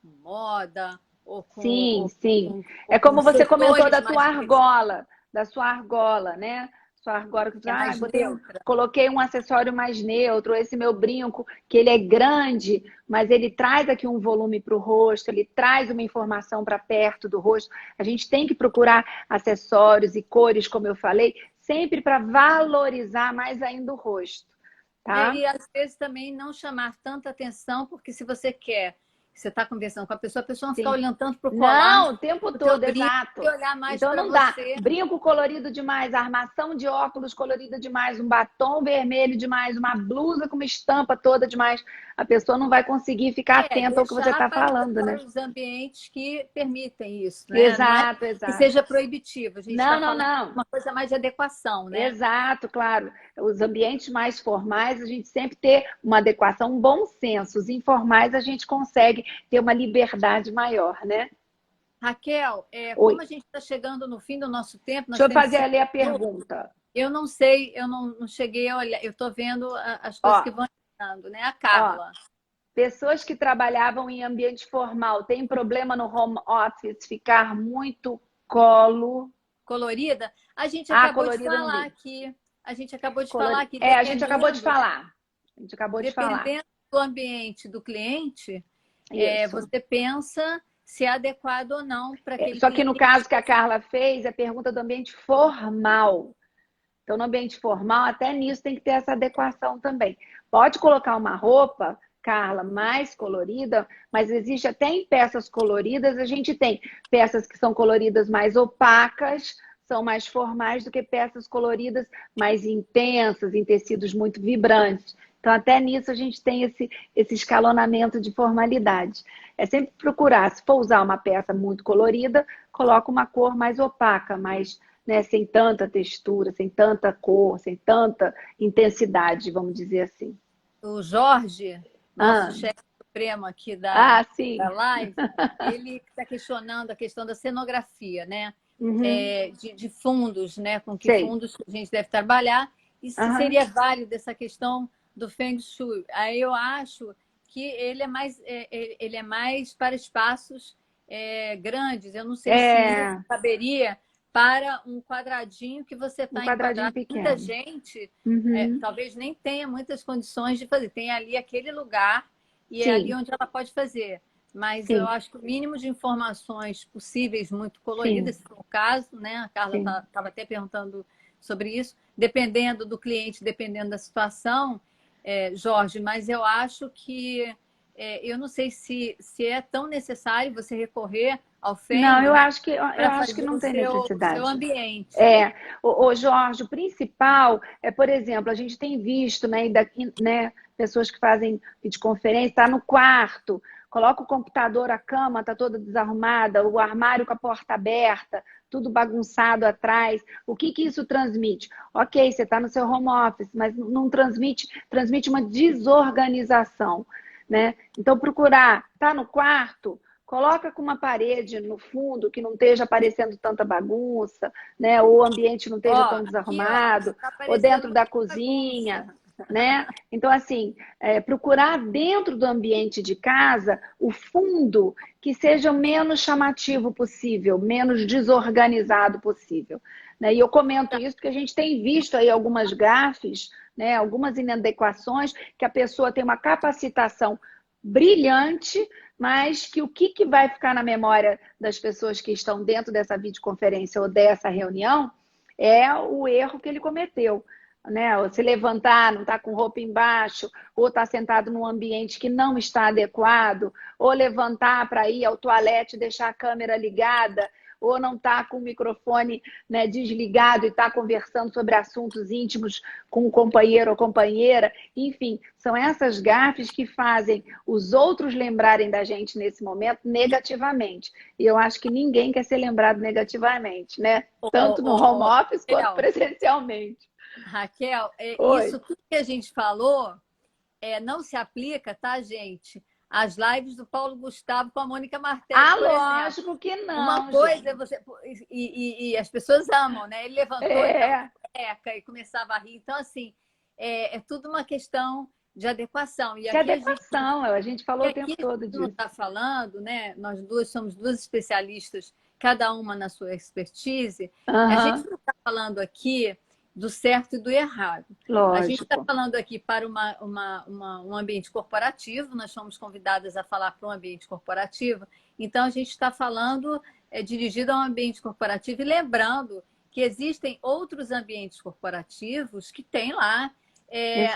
com moda ou sim, com, sim. com, É ou com como você comentou setores da tua mais argola, da sua argola, né? Sua argola, que você, que é mais neutra. coloquei um acessório mais neutro, esse meu brinco, que ele é grande, mas ele traz aqui um volume para o rosto, ele traz uma informação para perto do rosto. A gente tem que procurar acessórios e cores, como eu falei, sempre para valorizar mais ainda o rosto, tá? E às vezes também não chamar tanta atenção, porque se você quer, você está conversando com a pessoa não ficar Sim. olhando tanto para o colar, Não, o tempo o teu todo, brinco, e exato. olhar mais Então para não dá. você. Brinco colorido demais, armação de óculos colorida demais, um batom vermelho demais, uma blusa com uma estampa toda demais. A pessoa não vai conseguir ficar atenta ao que você Deixar está falando, né? para os ambientes que permitem isso, né? Não é Exato, que exato. seja proibitivo, a gente está Não, não, falando de não. uma coisa mais de adequação, né? Exato, claro. Os ambientes mais formais, a gente sempre ter uma adequação, um bom senso. Os informais, a gente consegue ter uma liberdade maior, né? Raquel, Oi. como a gente está chegando no fim do nosso tempo, nós Deixa eu temos fazer 5 ali a minutos. pergunta. Eu não sei, eu não cheguei a olhar, eu estou vendo as Ó, coisas que vão entrando, né? A ó, Carla. pessoas que trabalhavam em ambiente formal têm problema no home office ficar muito colo. Colorida, a gente Ah, acabou de colorida não falar vi. aqui. A gente acabou de falar Colori... que É, a gente acabou de dependendo, né? falar. A gente acabou de falar. Dependendo do ambiente do cliente, Isso. você pensa se é adequado ou não para aquele Só que no cliente. caso que a Carla fez, é pergunta do ambiente formal. Então, no ambiente formal, até nisso tem que ter essa adequação também. Pode colocar uma roupa, Carla, mais colorida, mas existe até em peças coloridas, a gente tem peças que são coloridas mais opacas, são mais formais do que peças coloridas mais intensas, em tecidos muito vibrantes. Então, até nisso a gente tem esse escalonamento de formalidade. É sempre procurar, se for usar uma peça muito colorida, coloca uma cor mais opaca, mais, né, sem tanta textura, sem tanta cor, sem tanta intensidade, vamos dizer assim. O Jorge, nosso Ah, chefe supremo aqui sim. da live, ele está questionando a questão da cenografia, né? Uhum. De fundos, né? Com que Sei. fundos a gente deve trabalhar e se Aham. seria válido essa questão do Feng Shui. Aí eu acho que ele é mais para espaços grandes. Eu não sei se isso É caberia para um quadradinho que você um está quadradinho enquadrado. Muita pequeno. gente Uhum. talvez nem tenha muitas condições de fazer. Tem ali aquele lugar e é ali Sim, onde ela pode fazer. Mas eu sim, acho que o mínimo de informações possíveis, muito sim, coloridas, se for o caso, né? A Carla sim. estava até perguntando sobre isso, dependendo do cliente, dependendo da situação, Jorge, mas eu acho que eu não sei se é tão necessário você recorrer ao Não, Feng, né, eu para acho que fazer não o tem seu necessidade. ambiente. É, Jorge, o principal é, por exemplo, a gente tem visto, né, daqui, né, pessoas que fazem videoconferência, está no quarto, coloca o computador, a cama está toda desarrumada, o armário com a porta aberta, tudo bagunçado atrás. O que que isso transmite? Ok, você está no seu home office, mas não transmite uma desorganização, né? Então, procurar, tá no quarto, coloca com uma parede no fundo que não esteja aparecendo tanta bagunça, né? Ou o ambiente não Ó, esteja tão aqui, ó, desarrumado, está ou aparecendo dentro da muita cozinha, bagunça. né? Então, assim, procurar dentro do ambiente de casa o fundo que seja o menos chamativo possível, menos desorganizado possível. Né? E eu comento isso porque a gente tem visto aí algumas gafes, né? Algumas inadequações que a pessoa tem uma capacitação brilhante, mas que o que vai ficar na memória das pessoas que estão dentro dessa videoconferência ou dessa reunião é o erro que ele cometeu. Né? Ou se levantar, não está com roupa embaixo, ou está sentado num ambiente que não está adequado, ou levantar para ir ao toalete e deixar a câmera ligada, ou não está com o microfone, né, desligado e está conversando sobre assuntos íntimos com um companheiro ou companheira. Enfim, são essas gafes que fazem os outros lembrarem da gente nesse momento negativamente. E eu acho que ninguém quer ser lembrado negativamente, né? Tanto no home office quanto presencialmente. Raquel, Oi. isso tudo que a gente falou não se aplica, tá, gente? As lives do Paulo Gustavo com a Mônica Martelli, por exemplo. Lógico que não, uma coisa gente. É você... E as pessoas amam, né? Ele levantou e começava a rir. Então, assim, é tudo uma questão de adequação. E de adequação, a gente falou o tempo todo disso. Não está falando, né? Nós duas somos duas especialistas, cada uma na sua expertise. A gente não está falando aqui do certo e do errado. Lógico. A gente está falando aqui para um ambiente corporativo, nós somos convidadas a falar para um ambiente corporativo, então a gente está falando dirigido a um ambiente corporativo e lembrando que existem outros ambientes corporativos que têm lá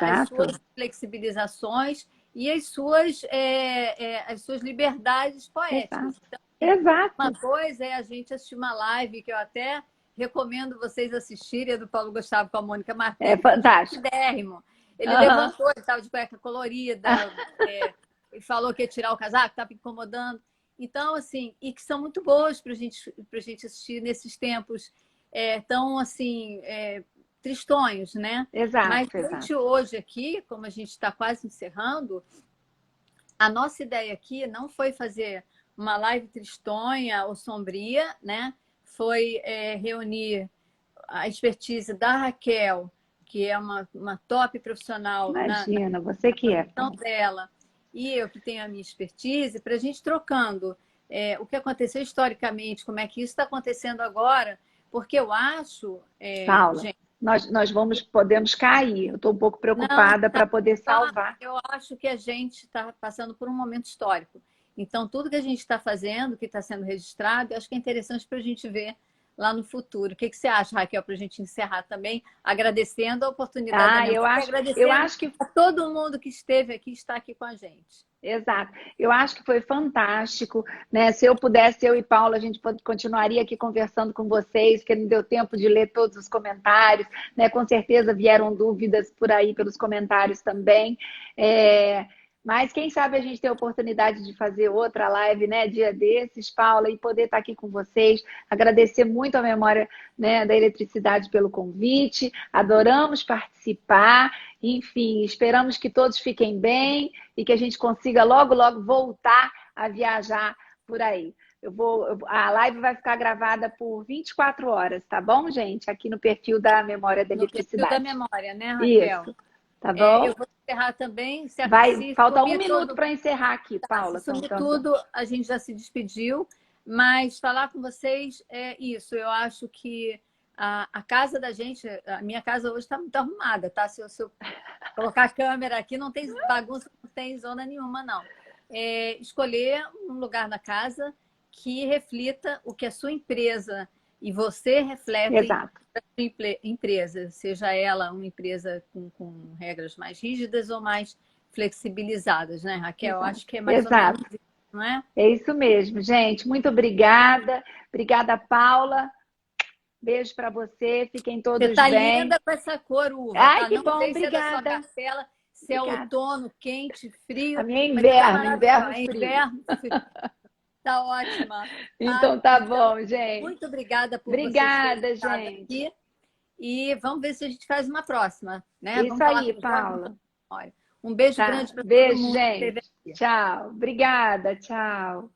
as suas flexibilizações e as suas liberdades poéticas. Exato. Uma coisa é a gente assistir uma live que eu até recomendo vocês assistirem, do Paulo Gustavo com a Mônica Martelli. É fantástico. Ele levantou, ele estava de cueca colorida, ele falou que ia tirar o casaco, estava incomodando. Então, assim, e que são muito boas para a gente assistir nesses tempos tão, assim, tristonhos, né? Exato. Mas hoje aqui, como a gente está quase encerrando, a nossa ideia aqui não foi fazer uma live tristonha ou sombria, né? Foi reunir a expertise da Raquel, que é uma top profissional. Imagina, você que é. Dela, e eu que tenho a minha expertise, para a gente trocando o que aconteceu historicamente, como é que isso está acontecendo agora, porque eu acho... Paula, gente, nós podemos cair. Eu estou um pouco preocupada para poder salvar. Eu acho que a gente está passando por um momento histórico. Então, tudo que a gente está fazendo, que está sendo registrado, eu acho que é interessante para a gente ver lá no futuro. O que você acha, Raquel, para a gente encerrar também, agradecendo a oportunidade. Eu acho que a todo mundo que esteve aqui, está aqui com a gente. Exato. Eu acho que foi fantástico, né? Se eu pudesse, eu e Paula, a gente continuaria aqui conversando com vocês, porque não deu tempo de ler todos os comentários, né? Com certeza vieram dúvidas por aí pelos comentários também. Mas quem sabe a gente tem a oportunidade de fazer outra live, né? Dia desses, Paula, e poder estar aqui com vocês. Agradecer muito a Memória, né, da Eletricidade pelo convite. Adoramos participar. Enfim, esperamos que todos fiquem bem e que a gente consiga logo, logo voltar a viajar por aí. A live vai ficar gravada por 24 horas, tá bom, gente? Aqui no perfil da Memória da Eletricidade. No perfil da Memória, né, Raquel? Isso. Tá bom? Eu vou encerrar também. Falta um minuto para encerrar aqui, Paula. Sobretudo, a gente já se despediu, mas falar com vocês é isso. Eu acho que a casa da gente, a minha casa hoje está muito arrumada, tá? Se eu colocar a câmera aqui, não tem bagunça, não tem zona nenhuma, não. Escolher um lugar na casa que reflita o que a sua empresa e você refletem da sua empresa, seja ela uma empresa com regras mais rígidas ou mais flexibilizadas, né, Raquel? Eu acho que é mais ou menos isso, não é? É isso mesmo, gente. Muito obrigada. Obrigada, Paula. Beijo para você. Fiquem todos bem. Você tá linda com essa cor uva. Ai, tá? que Não bom, sei obrigada. Se é da sua cartela, se é outono, quente, frio. A minha é inverno, inverno frio. Tá ótima. Então tá bom, gente. Muito obrigada por Obrigada, você gente. Aqui. E vamos ver se a gente faz uma próxima, né? Isso aí, Paula. Um beijo grande para todo mundo. Beijo, gente. Tchau. Obrigada, tchau.